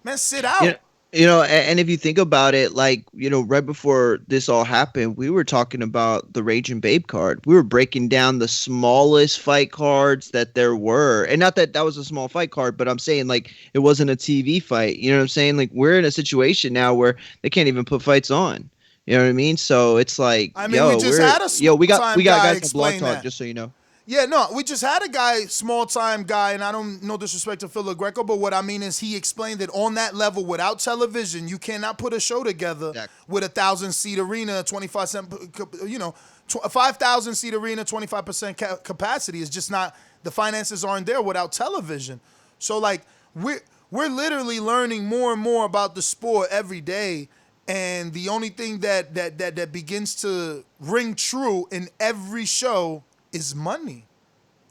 Man, sit out. And if you think about it, like, right before this all happened, we were talking about the Raging Babe card. We were breaking down the smallest fight cards that there were. And not that was a small fight card, but I'm saying, like, it wasn't a TV fight. You know what I'm saying? Like, we're in a situation now where they can't even put fights on. You know what I mean? So it's like, we just had a we got guys on Blog explain Talk, that. just so you know. Yeah, no, we just had a guy, small-time guy, and I don't no disrespect to Phil Greco, but what I mean is he explained that on that level, without television, you cannot put a show together with 1,000-seat arena, 5,000-seat arena, 25% capacity. It's just not, the finances aren't there without television. So, like, we're literally learning more and more about the sport every day, and the only thing that begins to ring true in every show is money.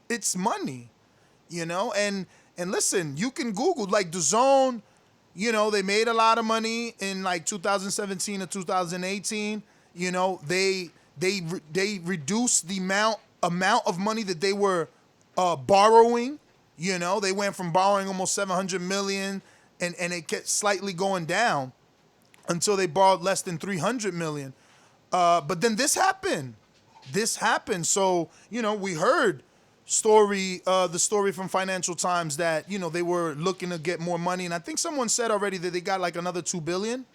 It's money, and listen, you can Google, like, DAZN, they made a lot of money in like 2017 or 2018. They reduced the amount of money that they were borrowing. They went from borrowing almost 700 million and it kept slightly going down until they borrowed less than 300 million. But then this happened. So, we heard the story from Financial Times that, they were looking to get more money. And I think someone said already that they got like another 2 billion,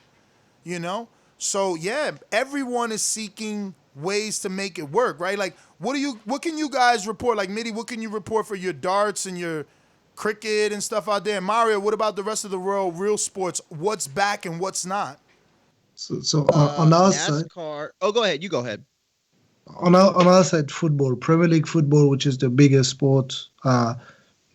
So, yeah, everyone is seeking ways to make it work, right? Like, what can you guys report? Like, Mitty, what can you report for your darts and your cricket and stuff out there? And Mario, what about the rest of the world, real sports? What's back and what's not? So on our side. Oh, go ahead. You go ahead. On our side, football, Premier League football, which is the biggest sport,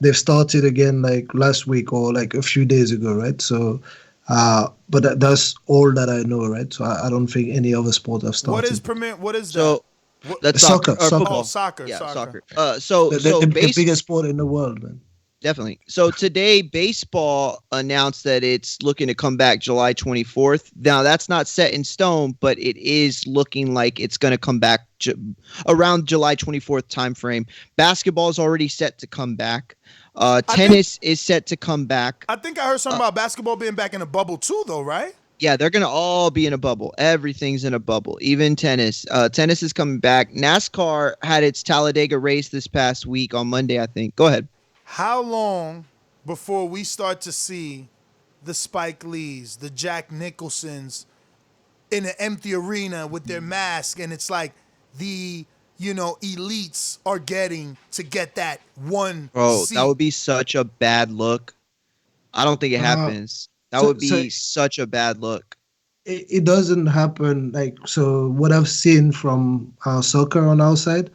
they've started again like last week or like a few days ago, right? So, but that's all that I know, right? So I don't think any other sport have started. What is so, that? That's soccer. Football. Oh, soccer. Yeah, soccer. The biggest sport in the world, man. Definitely. So today, baseball announced that it's looking to come back July 24th. Now, that's not set in stone, but it is looking like it's going to come back around July 24th timeframe. Basketball is already set to come back. Tennis is set to come back. I think I heard something about basketball being back in a bubble too, though, right? Yeah, they're going to all be in a bubble. Everything's in a bubble, even tennis. Tennis is coming back. NASCAR had its Talladega race this past week on Monday, I think. Go ahead. How long before we start to see the Spike Lees, the Jack Nicholsons in an empty arena with their mask, and it's like the elites are getting to get that one Bro, seat. that would be such a bad look. I don't think it happens. That would be such a bad look. It doesn't happen. Like, so what I've seen from our soccer on our side,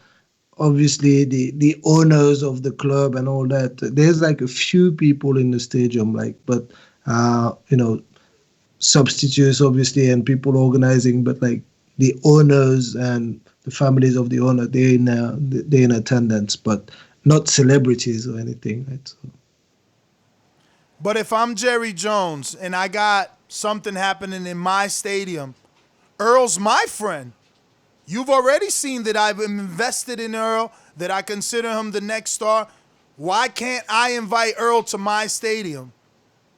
obviously the owners of the club and all that, there's like a few people in the stadium, but substitutes obviously and people organizing, but like the owners and the families of the owner, they're in attendance, but not celebrities or anything, right? So. But if I'm Jerry Jones and I got something happening in my stadium, Earl's my friend. You've already seen that I've invested in Earl, that I consider him the next star. Why can't I invite Earl to my stadium?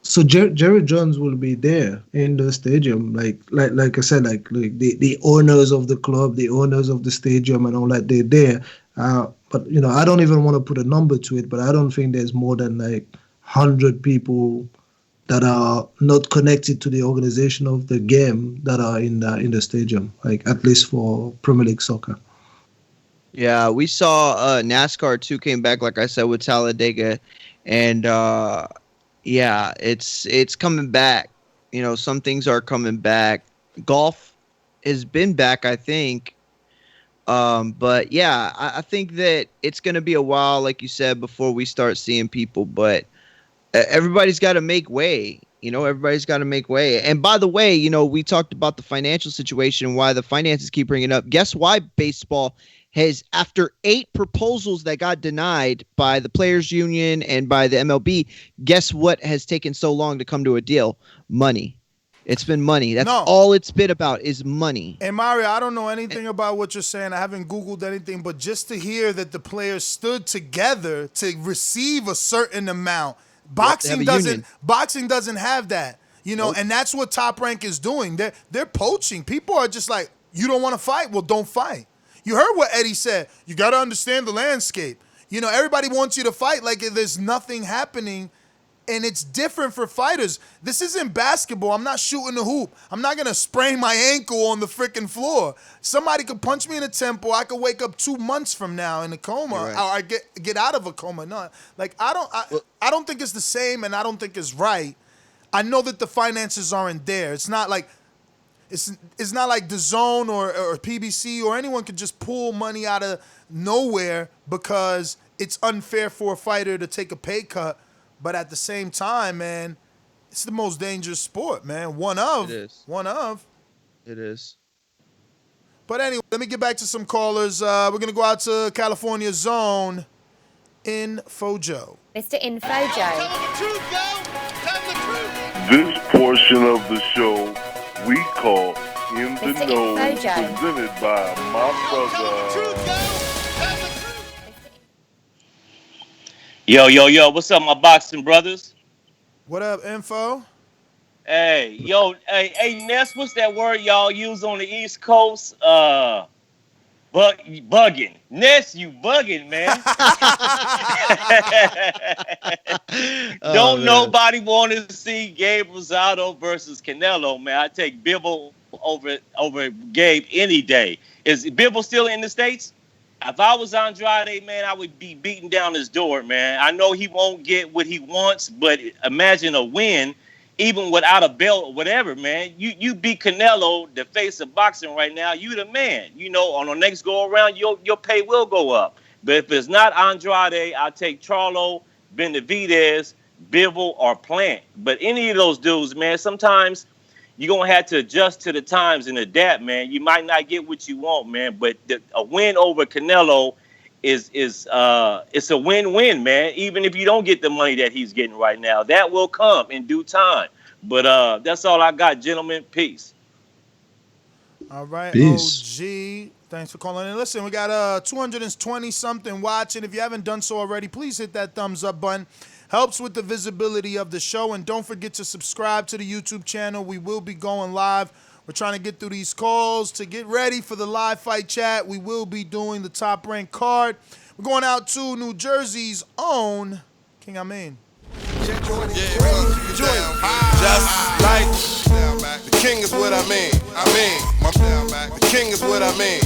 So Jerry Jones will be there in the stadium, like I said, like the owners of the club, the owners of the stadium, and all that. They're there. But I don't even want to put a number to it, but I don't think there's more than like 100 people that are not connected to the organization of the game that are in the stadium, like at least for Premier League soccer. Yeah, we saw NASCAR 2 came back, like I said, with Talladega, and yeah, it's coming back. Some things are coming back. Golf has been back, I think. But yeah, I think that it's going to be a while, like you said, before we start seeing people. But everybody's got to make way. Everybody's got to make way. And by the way, we talked about the financial situation and why the finances keep bringing up. Guess why baseball has, after 8 proposals that got denied by the Players Union and by the MLB, guess what has taken so long to come to a deal? Money. It's been money. That's all it's been about is money. And Mario, I don't know anything about what you're saying. I haven't Googled anything, but just to hear that the players stood together to receive a certain amount. Boxing doesn't have that. Nope. And that's what Top Rank is doing. They're poaching. People are just like, you don't want to fight? Well, don't fight. You heard what Eddie said. You got to understand the landscape. Everybody wants you to fight like there's nothing happening, and it's different for fighters. This isn't basketball. I'm not shooting the hoop. I'm not going to sprain my ankle on the freaking floor. Somebody could punch me in the temple. I could wake up 2 months from now in a coma, or I get out of a coma. No, like I don't think it's the same, and I don't think it's right. I know that the finances aren't there. It's not like It's not like DAZN or PBC or anyone could just pull money out of nowhere because it's unfair for a fighter to take a pay cut. But at the same time, man, it's the most dangerous sport, man. One of. It is. But anyway, let me get back to some callers. We're going to go out to California Zone. Info Joe. Mr. Info Joe. Tell the truth, yo. Tell the truth. This portion of the show we call In the Know, presented by my brother. Yo, what's up, my boxing brothers? What up, Info? Hey, Ness, what's that word y'all use on the East Coast? Bugging. Ness, you bugging, man. Don't nobody want to see Gabe Rosado versus Canelo, man. I take Bivol over Gabe any day. Is Bivol still in the States? If I was Andrade, man, I would be beating down his door, man. I know he won't get what he wants, but imagine a win, even without a belt or whatever, man. You beat Canelo, the face of boxing right now. You the man. On the next go around, your pay will go up. But if it's not Andrade, I'll take Charlo, Benavidez, Bivol, or Plant. But any of those dudes, man, sometimes you're going to have to adjust to the times and adapt, man. You might not get what you want, man. But a win over Canelo is it's a win-win, man. Even if you don't get the money that he's getting right now, that will come in due time. But that's all I got, gentlemen. Peace. All right, Peace. OG. Thanks for calling in. Listen, we got 220-something watching. If you haven't done so already, please hit that thumbs up button. Helps with the visibility of the show. And don't forget to subscribe to the YouTube channel. We will be going live. We're trying to get through these calls to get ready for the live fight chat. We will be doing the Top Rank card. We're going out to New Jersey's own King Amin. Just like the king is what I mean. The king is what I mean.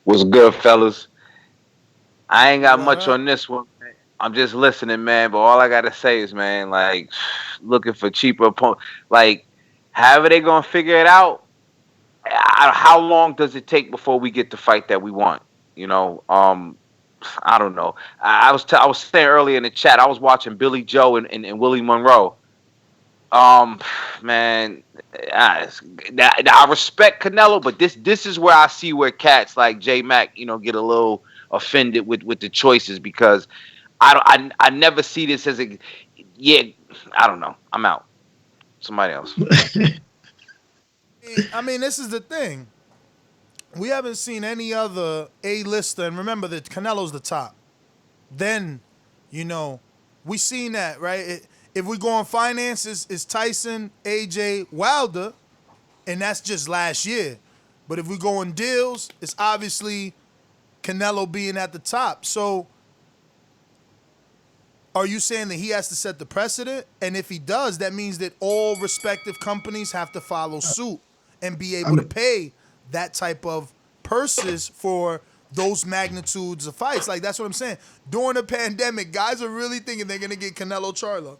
What's good, fellas? I ain't got much on this one. I'm just listening, man. But all I gotta say is, man, like, looking for cheaper opponents. Like, however they gonna figure it out. How long does it take before we get the fight that we want? You know, I don't know. I was saying earlier in the chat. I was watching Billy Joe and Willie Monroe. Man, I respect Canelo, but this is where I see where cats like J Mac, you know, get a little offended with the choices, because I never see this as a I don't know. I'm out. Somebody else. I mean, this is the thing. We haven't seen any other A-lister, and remember that Canelo's the top. Then, you know, we seen that, right? If we go on finances, it's Tyson, AJ, Wilder, and that's just last year. But if we go on deals, it's obviously Canelo being at the top. So are you saying that he has to set the precedent? And if he does, that means that all respective companies have to follow suit and be able to pay that type of purses for those magnitudes of fights. Like, that's what I'm saying. During the pandemic, guys are really thinking they're going to get Canelo Charlo.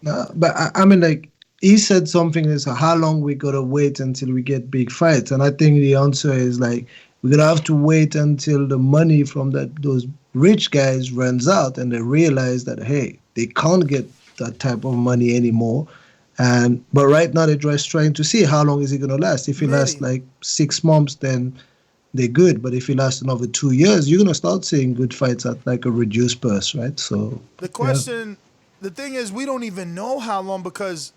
No, but I mean, like, he said something is how long we got to wait until we get big fights. And I think the answer is, like, we're going to have to wait until the money from those rich guys runs out and they realize that, hey, they can't get that type of money anymore. But right now they're just trying to see how long is it going to last. If it lasts like 6 months, then they're good. But if it lasts another 2 years, you're going to start seeing good fights at like a reduced purse, right? So the question, the thing is, we don't even know how long, because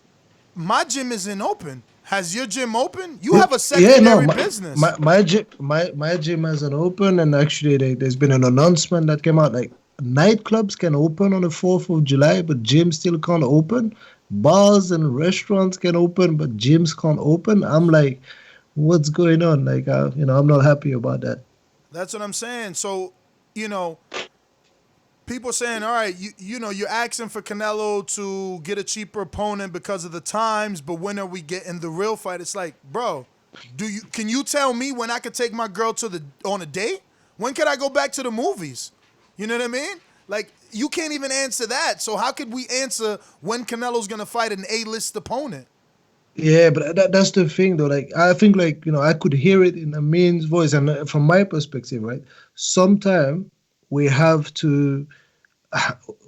my gym isn't open. Has your gym open? You have a secondary business. My gym hasn't open, and actually there's been an announcement that came out, like nightclubs can open on the 4th of July, but gyms still can't open. Bars and restaurants can open, but gyms can't open. I'm like, what's going on? Like, I'm not happy about that. That's what I'm saying. So, people saying, all right, you're asking for Canelo to get a cheaper opponent because of the times, but when are we getting the real fight? It's like, bro, can you tell me when I could take my girl on a date? When can I go back to the movies? You know what I mean? Like, you can't even answer that. So how could we answer when Canelo's going to fight an A-list opponent? Yeah, but that's the thing, though. Like, I think, like, I could hear it in Amin's voice. And from my perspective, right, sometimes we have to,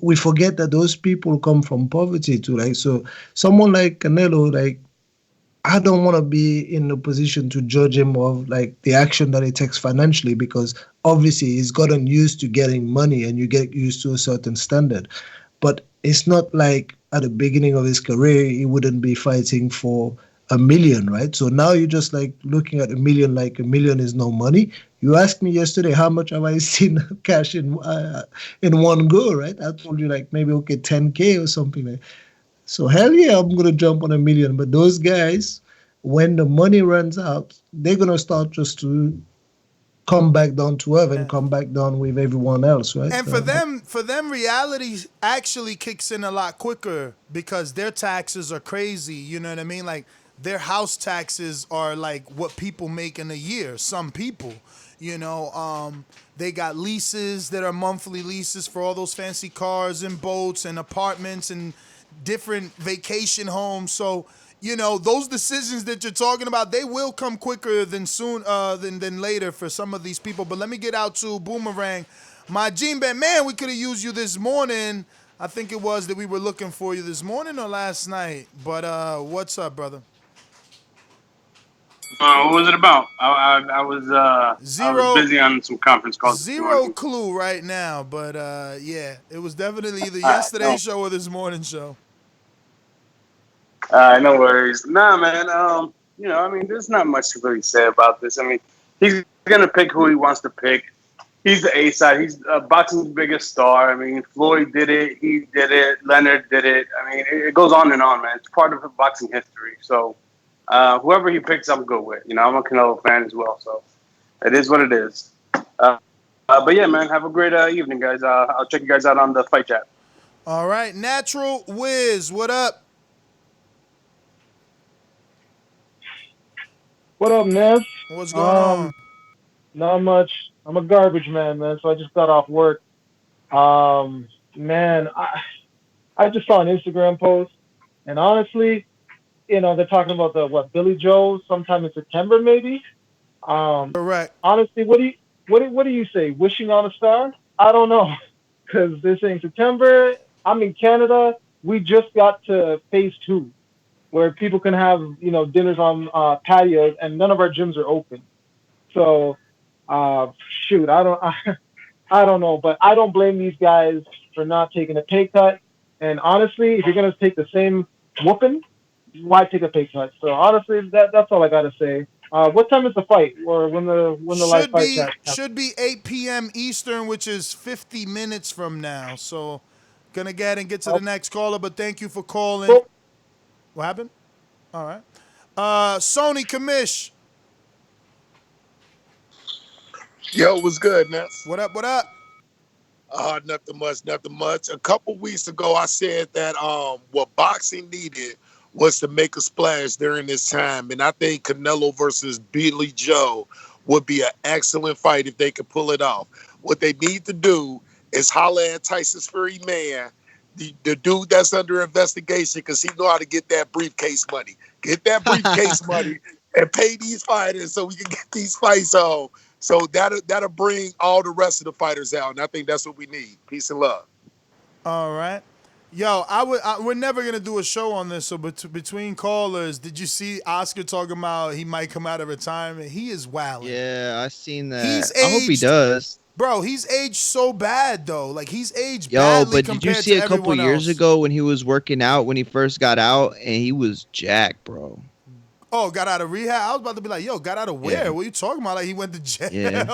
we forget that those people come from poverty too. Like, so someone like Canelo, like, I don't want to be in a position to judge him of like the action that he takes financially, because obviously he's gotten used to getting money and you get used to a certain standard. But it's not like at the beginning of his career, he wouldn't be fighting for $1 million, right? So now you're just like looking at $1 million, like $1 million is no money. You asked me yesterday, how much have I seen cash in one go, right? I told you like maybe, okay, 10K or something like that. So hell yeah, I'm going to jump on $1 million. But those guys, when the money runs out, they're going to start just to come back down to earth and come back down with everyone else, right? And for them, reality actually kicks in a lot quicker because their taxes are crazy. You know what I mean? Like, their house taxes are like what people make in a year. Some people, they got leases that are monthly leases for all those fancy cars and boats and apartments and different vacation homes. So, those decisions that you're talking about, they will come quicker than later for some of these people. But let me get out to Boomerang. My Gene Ben, man, we could have used you this morning. I think it was that we were looking for you this morning or last night. But what's up, brother? What was it about? I was busy on some conference calls. Zero clue right now, but yeah, it was definitely either yesterday's show or this morning's show. No worries. Nah, man. There's not much to really say about this. I mean, he's gonna pick who he wants to pick. He's the A side. He's boxing's biggest star. I mean, Floyd did it. He did it. Leonard did it. I mean, it goes on and on, man. It's part of boxing history. So, whoever he picks, I'm good with. I'm a Canelo fan as well. So, it is what it is. But yeah, man, have a great evening, guys. I'll check you guys out on the fight chat. All right, Natural Wiz, what up? What up, Nev? What's going on? Not much. I'm a garbage man, so I just got off work. Man, I just saw an Instagram post, and honestly, they're talking about Billy Joe sometime in September, maybe. Correct. Honestly, what do you say? Wishing on a star? I don't know, because they're saying September. I'm in Canada. We just got to phase 2, where people can have dinners on patios, and none of our gyms are open. So, shoot, I don't know, but I don't blame these guys for not taking a pay cut. And honestly, if you're gonna take the same whooping, why take a pay cut? So honestly, that's all I gotta say. What time is the fight, or when the live fight chat happens? Should be 8 p.m. Eastern, which is 50 minutes from now. So, gonna get and get to the next caller, but thank you for calling. Well, what happened? All right. Sony Kamish. Yo, what's good, Ness? What up, what up? Nothing much. A couple weeks ago, I said that what boxing needed was to make a splash during this time. And I think Canelo versus Billy Joe would be an excellent fight if they could pull it off. What they need to do is holler at Tyson's Fury man, the dude that's under investigation, because he know how to get that briefcase money. Get that briefcase money and pay these fighters so we can get these fights on. So that'll bring all the rest of the fighters out, and I think that's what we need. Peace and love. All right. Yo, we're never gonna do a show on this. So between callers, did you see Oscar talking about he might come out of retirement? He is wilding. Yeah, I seen that. He's I hope he aged- does. Bro, he's aged so bad though. Like he's aged Yo, badly but did you compared see to a couple everyone years else. ago when he was working out when he first got out and he was jacked, bro? Oh, got out of rehab? I was about to be like, yo, got out of where? Yeah. What are you talking about? Like he went to jail. Yeah.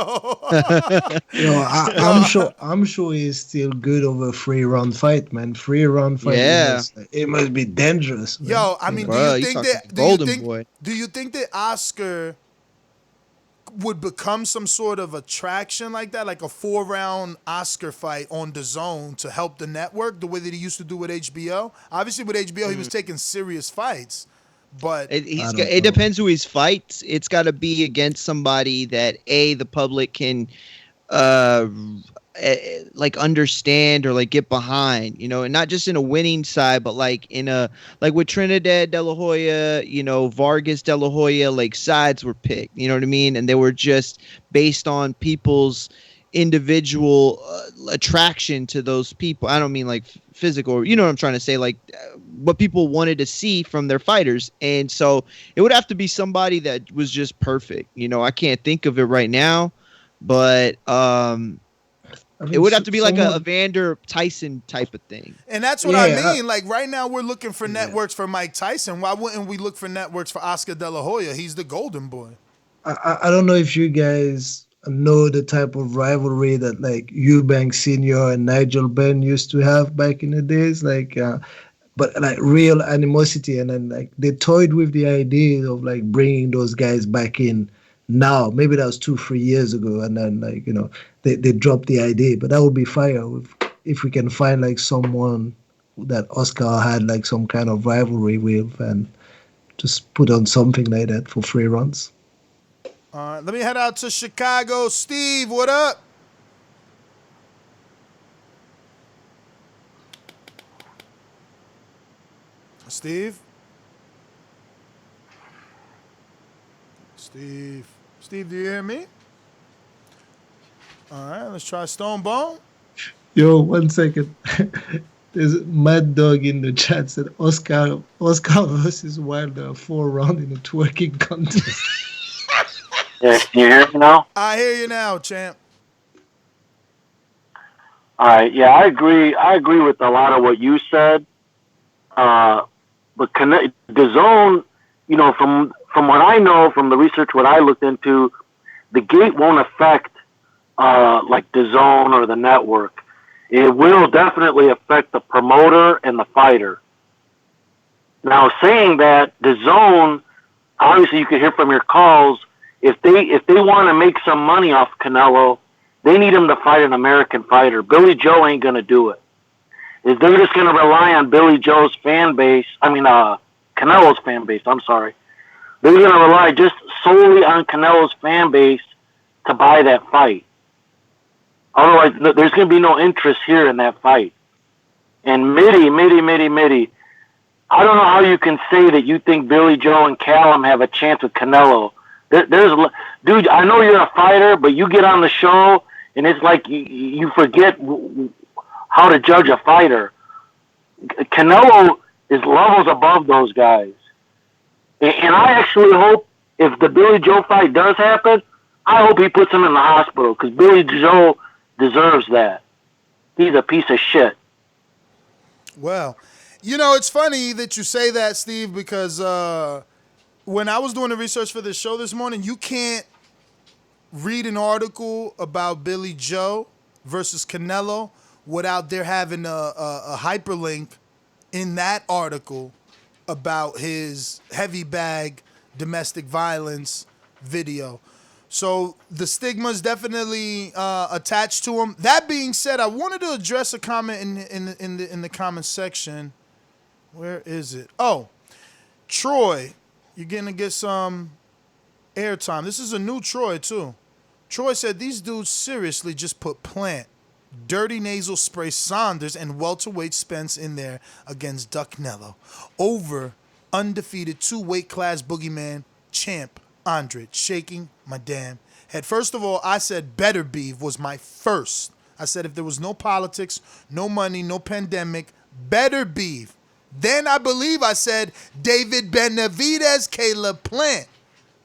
I'm sure he's still good over a 3-round fight, man. 3-round fight. Yeah. It must be dangerous, man. Yo, I mean, Bro, do you you think talking that golden boy. do you think that Oscar would become some sort of attraction like that, like a 4-round Oscar fight on DAZN to help the network, the way that he used to do with HBO? Obviously, with HBO, he was taking serious fights, but It depends who he fights. It's got to be against somebody that the public can like understand or like get behind, and not just in a winning side, but like like with Trinidad De La Hoya, Vargas De La Hoya, like sides were picked, you know what I mean? And they were just based on people's individual attraction to those people. I don't mean like physical, you know what I'm trying to say, like what people wanted to see from their fighters. And so it would have to be somebody that was just perfect. I can't think of it right now, but it would have to be like a Evander Tyson type of thing. And that's what I mean. Like right now, we're looking for networks for Mike Tyson. Why wouldn't we look for networks for Oscar De La Hoya? He's the golden boy. I don't know if you guys know the type of rivalry that like Eubank Sr. and Nigel Benn used to have back in the days, but like real animosity. And then like they toyed with the idea of like bringing those guys back in now. Maybe that was 2-3 years ago, and then like they dropped the idea. But that would be fire if we can find like someone that Oscar had like some kind of rivalry with, and just put on something like that for 3 rounds. All right, let me head out to Chicago. Steve, what up? Steve, do you hear me? All right, let's try Stone Bone. Yo, 1 second. There's Mad Dog in the chat said Oscar versus Wilder 4-round in a twerking contest. Yeah, can you hear me now? I hear you now, champ. All right. Yeah, I agree. I agree with a lot of what you said. But DAZN, from what I know, from the research, what I looked into, the gate won't affect like DAZN or the network. It will definitely affect the promoter and the fighter. Now, saying that, DAZN, obviously you could hear from your calls, if they want to make some money off Canelo, They need him to fight an American fighter. Billy Joe ain't going to do it. They're just going to rely on Billy Joe's fan base. Canelo's fan base. I'm sorry. They're going to rely just solely on Canelo's fan base to buy that fight. Otherwise, there's going to be no interest here in that fight. And Mitty, I don't know how you can say that you think Billy Joe and Callum have a chance with Canelo. Dude, I know you're a fighter, but you get on the show, and it's like you forget how to judge a fighter. Canelo is levels above those guys. And I actually hope if the Billy Joe fight does happen, I hope he puts him in the hospital because Billy Joe deserves that. He's a piece of shit. Well, it's funny that you say that, Steve, because when I was doing the research for this show this morning, you can't read an article about Billy Joe versus Canelo without there having a hyperlink in that article about his heavy bag domestic violence video. So the stigma is definitely attached to him. That being said, I wanted to address a comment in the comment section. Where is it? Oh, Troy, you're gonna get some airtime. This is a new Troy too. Troy said these dudes seriously just put Plant, dirty nasal spray Saunders, and welterweight Spence in there against Canelo over undefeated 2-weight class boogeyman champ Andre, shaking my damn head. First of all, I said better beef was my first. I said if there was no politics, no money, no pandemic, better beef. Then I believe I said David Benavidez, Caleb Plant.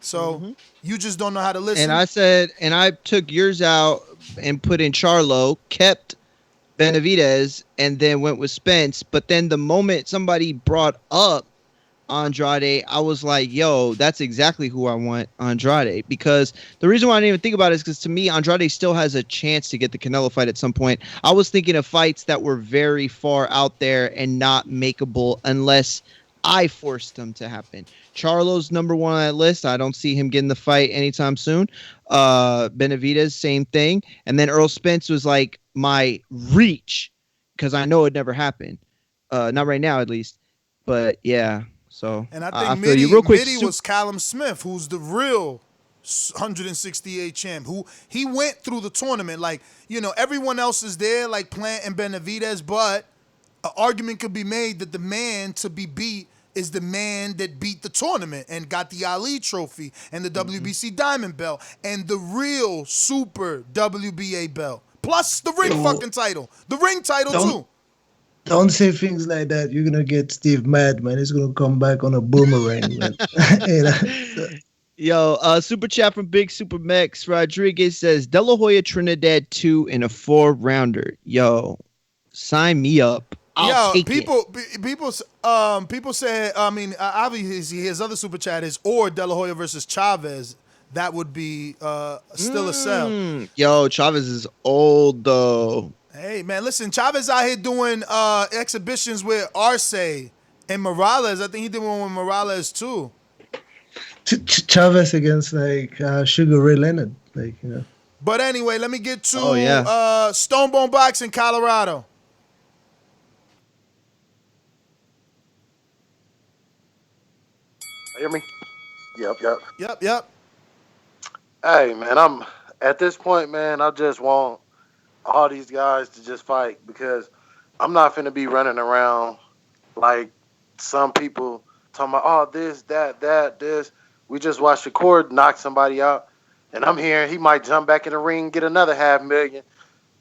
So you just don't know how to listen. And I said, and I took yours out and put in Charlo, kept Benavidez, and then went with Spence. But then the moment somebody brought up Andrade, I was like, yo, that's exactly who I want, Andrade. Because the reason why I didn't even think about it is because to me, Andrade still has a chance to get the Canelo fight at some point. I was thinking of fights that were very far out there and not makeable unless I forced them to happen. Charlo's number one on that list. I don't see him getting the fight anytime soon. Benavidez, same thing. And then Earl Spence was like my reach because I know it never happened. Not right now, at least. But yeah. So, and I think Mitty was Callum Smith, who's the real 168 champ, who he went through the tournament. Like, everyone else is there, like Plant and Benavidez, but an argument could be made that the man to be beat is the man that beat the tournament and got the Ali trophy and the WBC Diamond belt and the real super WBA belt. Plus the ring fucking title. The ring title, too. Don't say things like that. You're going to get Steve mad, man. He's going to come back on a boomerang, man. Yo, super chat from Big Super Mex Rodriguez says, De La Hoya Trinidad 2 in a 4-rounder. Yo, sign me up. People say, obviously his other super chat is, or De La Hoya versus Chavez. That would be still a sell. Yo, Chavez is old, though. Hey, man, listen, Chavez out here doing exhibitions with Arce and Morales. I think he did one with Morales, too. Chavez against, Sugar Ray Leonard. But anyway, let me get to Stonebone Boxing, Colorado. Hear me? Yep. Hey, man, I'm at this point, man, I just want all these guys to just fight because I'm not finna be running around like some people talking about, oh, this, that, this. We just watched Shakur knock somebody out, and I'm hearing he might jump back in the ring, get another $500,000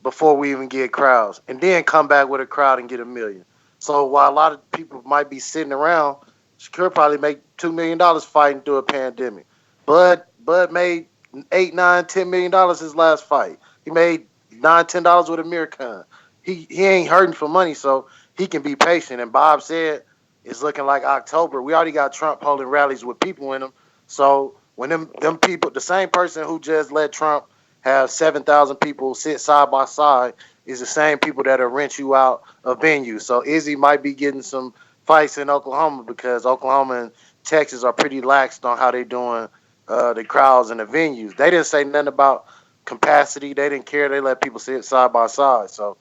before we even get crowds, and then come back with a crowd and get $1 million. So while a lot of people might be sitting around, Shakur probably make $2 million fighting through a pandemic. Bud made $8, $9, $10 million his last fight. He made $9, $10 with Amir Khan. He ain't hurting for money, so he can be patient. And Bob said it's looking like October. We already got Trump holding rallies with people in them. So when them people, the same person who just let Trump have 7,000 people sit side by side is the same people that will rent you out a venue. So Izzy might be getting some fights in Oklahoma because Oklahoma and Texas are pretty laxed on how they doing the crowds and the venues. They didn't say nothing about capacity. They didn't care. They let people sit side by side. So,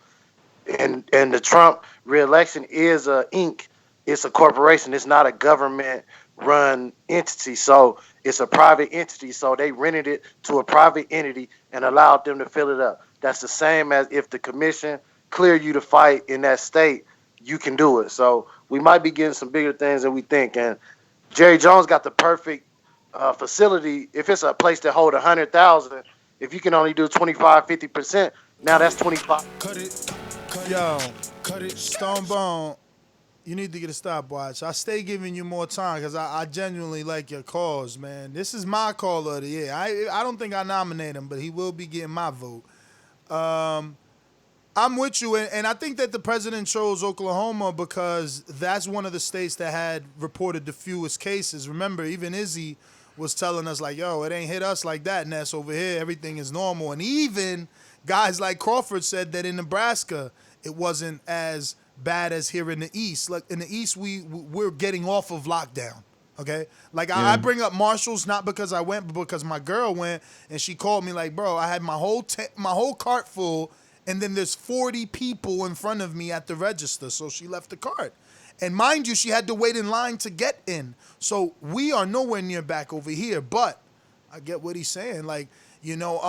and the Trump reelection is a Inc. It's a corporation. It's not a government run entity. So it's a private entity. So they rented it to a private entity and allowed them to fill it up. That's the same as if the commission clear you to fight in that state, you can do it. So we might be getting some bigger things than we think. And Jerry Jones got the perfect facility. If it's a place that hold 100,000, if you can only do 25, 50%, now that's 25. Cut it, Stone Bone. You need to get a stopwatch. I stay giving you more time because I genuinely like your calls, man. This is my caller of the year. I don't think I nominate him, but he will be getting my vote. I'm with you, and I think that the president chose Oklahoma because that's one of the states that had reported the fewest cases. Remember, even Izzy was telling us, like, yo, it ain't hit us like that, Ness. Over here, everything is normal. And even guys like Crawford said that in Nebraska, it wasn't as bad as here in the East. Like, in the East, we're getting off of lockdown. Okay, like I bring up Marshalls not because I went, but because my girl went, and she called me like, bro, I had my whole cart full, and then there's 40 people in front of me at the register, so she left the cart. And mind you, she had to wait in line to get in. So we are nowhere near back over here, but I get what he's saying. Like, you know,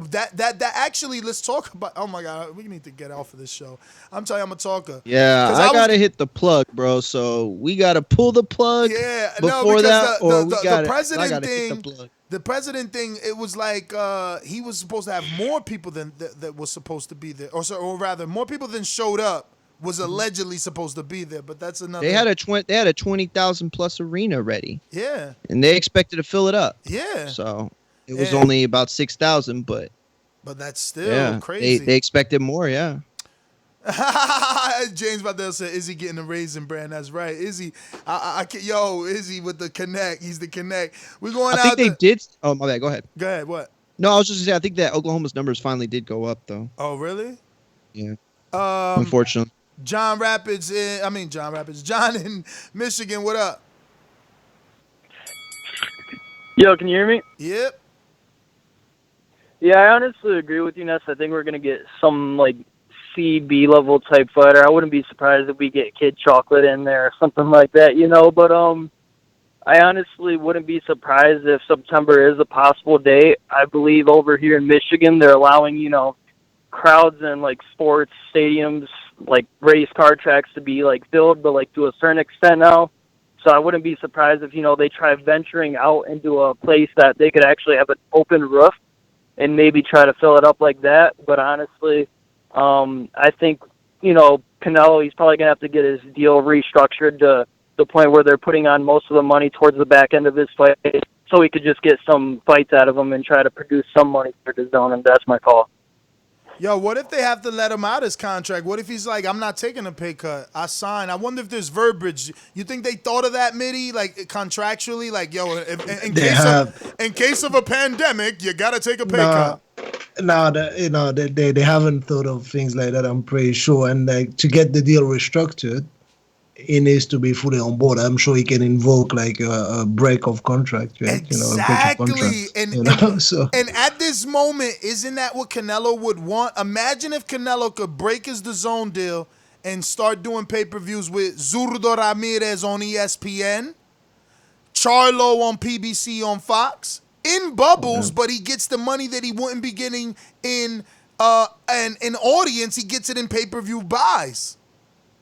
that actually, let's talk about, oh my God, we need to get off of this show. I'm telling you, I'm a talker. Yeah, I gotta hit the plug, bro. So we gotta pull the plug before that, or we gotta, I gotta hit the plug. The president thing, it was like he was supposed to have more people than that was supposed to be there, or rather, more people than showed up was allegedly supposed to be there. But that's another. They had a 20,000 plus arena ready. Yeah, and they expected to fill it up. Yeah, so it was only about 6,000, but that's still crazy. They expected more. Yeah. James Badell said, "Izzy getting a raisin brand?" That's right, Izzy. Izzy with the connect. He's the connect. We're going. I think they did. Oh my bad. Go ahead. Go ahead. What? No, I was just gonna say I think that Oklahoma's numbers finally did go up though. Oh really? Yeah. Unfortunately. John in Michigan. What up? Yo, can you hear me? Yep. Yeah, I honestly agree with you, Ness. I think we're gonna get some like C/B level type fighter. I wouldn't be surprised if we get Kid Chocolate in there or something like that, you know. But I honestly wouldn't be surprised if September is a possible date. I believe over here in Michigan they're allowing, you know, crowds in like sports stadiums, like race car tracks to be like filled, but like to a certain extent now. So I wouldn't be surprised if, you know, they try venturing out into a place that they could actually have an open roof and maybe try to fill it up like that. But honestly, I think, you know, Canelo, he's probably going to have to get his deal restructured to the point where they're putting on most of the money towards the back end of his fight so he could just get some fights out of him and try to produce some money for DAZN, and that's my call. Yo, what if they have to let him out his contract? What if he's like, I'm not taking a pay cut. I sign. I wonder if there's verbiage. You think they thought of that, Mitty? Like contractually? Like, yo, in case of a pandemic, you got to take a pay cut. No, they haven't thought of things like that, I'm pretty sure. And like to get the deal restructured, he needs to be fully on board. I'm sure he can invoke like a break of contract, right? Exactly. So. And at this moment, isn't that what Canelo would want? Imagine if Canelo could break his DAZN deal and start doing pay-per-views with Zurdo Ramirez on ESPN, Charlo on PBC on Fox, in bubbles, but he gets the money that he wouldn't be getting in an audience. He gets it in pay-per-view buys.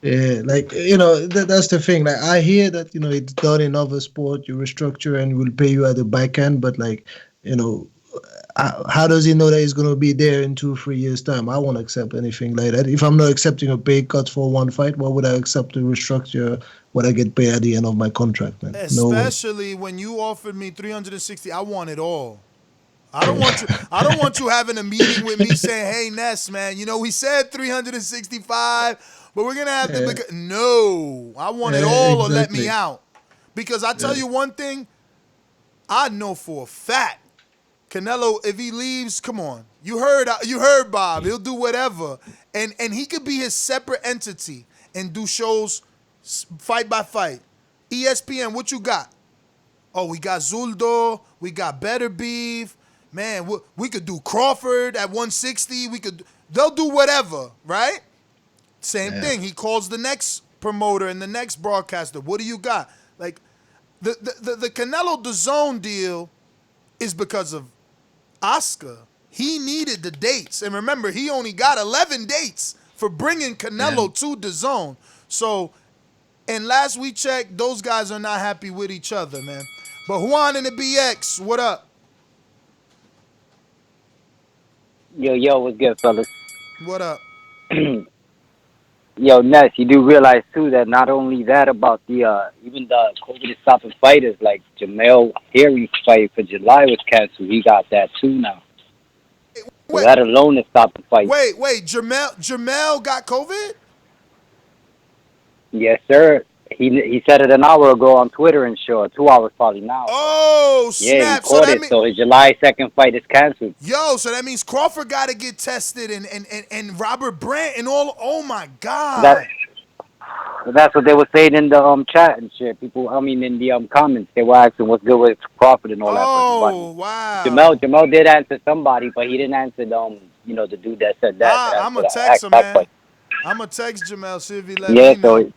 Yeah, like, you know, that's the thing. Like, I hear that, you know, it's done in other sport, you restructure and we'll pay you at the back end, but like, you know, how does he know that he's going to be there in 2-3 years' time? I won't accept anything like that. If I'm not accepting a pay cut for one fight, why would I accept to restructure what I get paid at the end of my contract, man? Especially when you offered me 360, I want it all. I don't want you having a meeting with me saying, "Hey, Ness, man, you know, we said 365, but we're going to have to..." No, I want it all or let me out. Because I tell you one thing, I know for a fact, Canelo, if he leaves, come on. You heard Bob. He'll do whatever. And he could be his separate entity and do shows fight by fight. ESPN, what you got? Oh, we got Zuldo. We got Better Beef. man, we could do Crawford at 160. They'll do whatever, right? Same thing. He calls the next promoter and the next broadcaster. What do you got? Like the Canelo DAZN deal is because of Oscar. He needed the dates, and remember, he only got 11 dates for bringing Canelo to DAZN. So, and last we checked, those guys are not happy with each other, man. But Juan and the BX, what up? Yo, what's good, fellas? What up? Yo, Ness, you do realize too that not only that about the even the COVID stopping fighters, like Jamel Herring's fight for July was canceled. He got that too now. So that alone is stopping fight. Wait, Jamel got COVID? Yes, sir. He said it an hour ago on Twitter and show 2 hours probably now. Oh, snap. Yeah, he caught it. So his July 2nd fight is canceled. Yo, so that means Crawford got to get tested and Robert Brandt and all. Oh, my God. That's what they were saying in the chat and shit. People, in the comments, they were asking what's good with Crawford and all that. Oh, wow. Jamel did answer somebody, but he didn't answer the dude that said that. I'm going to text him, man. I'm going to text Jamel, see if he let me know.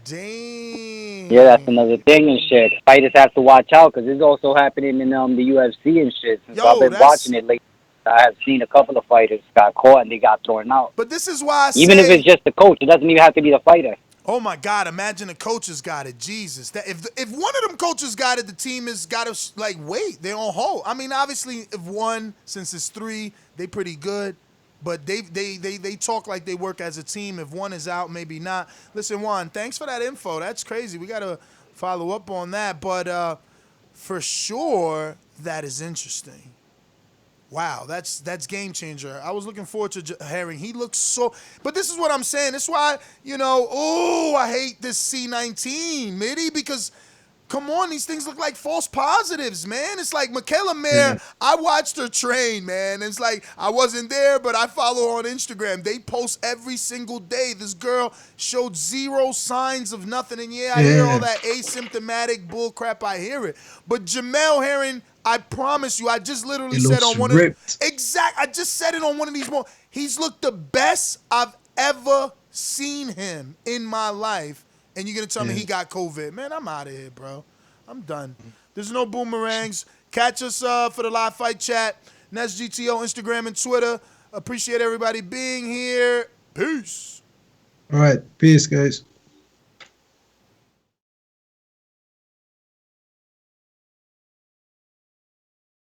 Dang. Yeah, that's another thing and shit. Fighters have to watch out because it's also happening in the UFC and shit. Since I've been watching it lately, I have seen a couple of fighters got caught and they got thrown out. But this is why even if it's just the coach, it doesn't even have to be the fighter. Oh my God! Imagine the coaches got it. Jesus, that if one of them coaches got it, the team has got to wait. They're on hold. I mean, obviously, if one, since it's three, they pretty good. But they talk like they work as a team. If one is out, maybe not. Listen, Juan, thanks for that info. That's crazy. We got to follow up on that. But for sure, that is interesting. Wow, that's game changer. I was looking forward to Herring. He looks so. But this is what I'm saying. That's why, I hate this C19, Mitty, because. Come on, these things look like false positives, man. It's like Michaela Mayer, I watched her train, man. It's like I wasn't there, but I follow her on Instagram. They post every single day. This girl showed zero signs of nothing. And I hear all that asymptomatic bull crap. I hear it. But Jamel Herring, I promise you, I just literally said on one ripped. I just said it on one of these more. He's looked the best I've ever seen him in my life. And you're going to tell me he got COVID. Man, I'm out of here, bro. I'm done. There's no boomerangs. Catch us for the live fight chat. Nest GTO, Instagram, and Twitter. Appreciate everybody being here. Peace. All right. Peace, guys.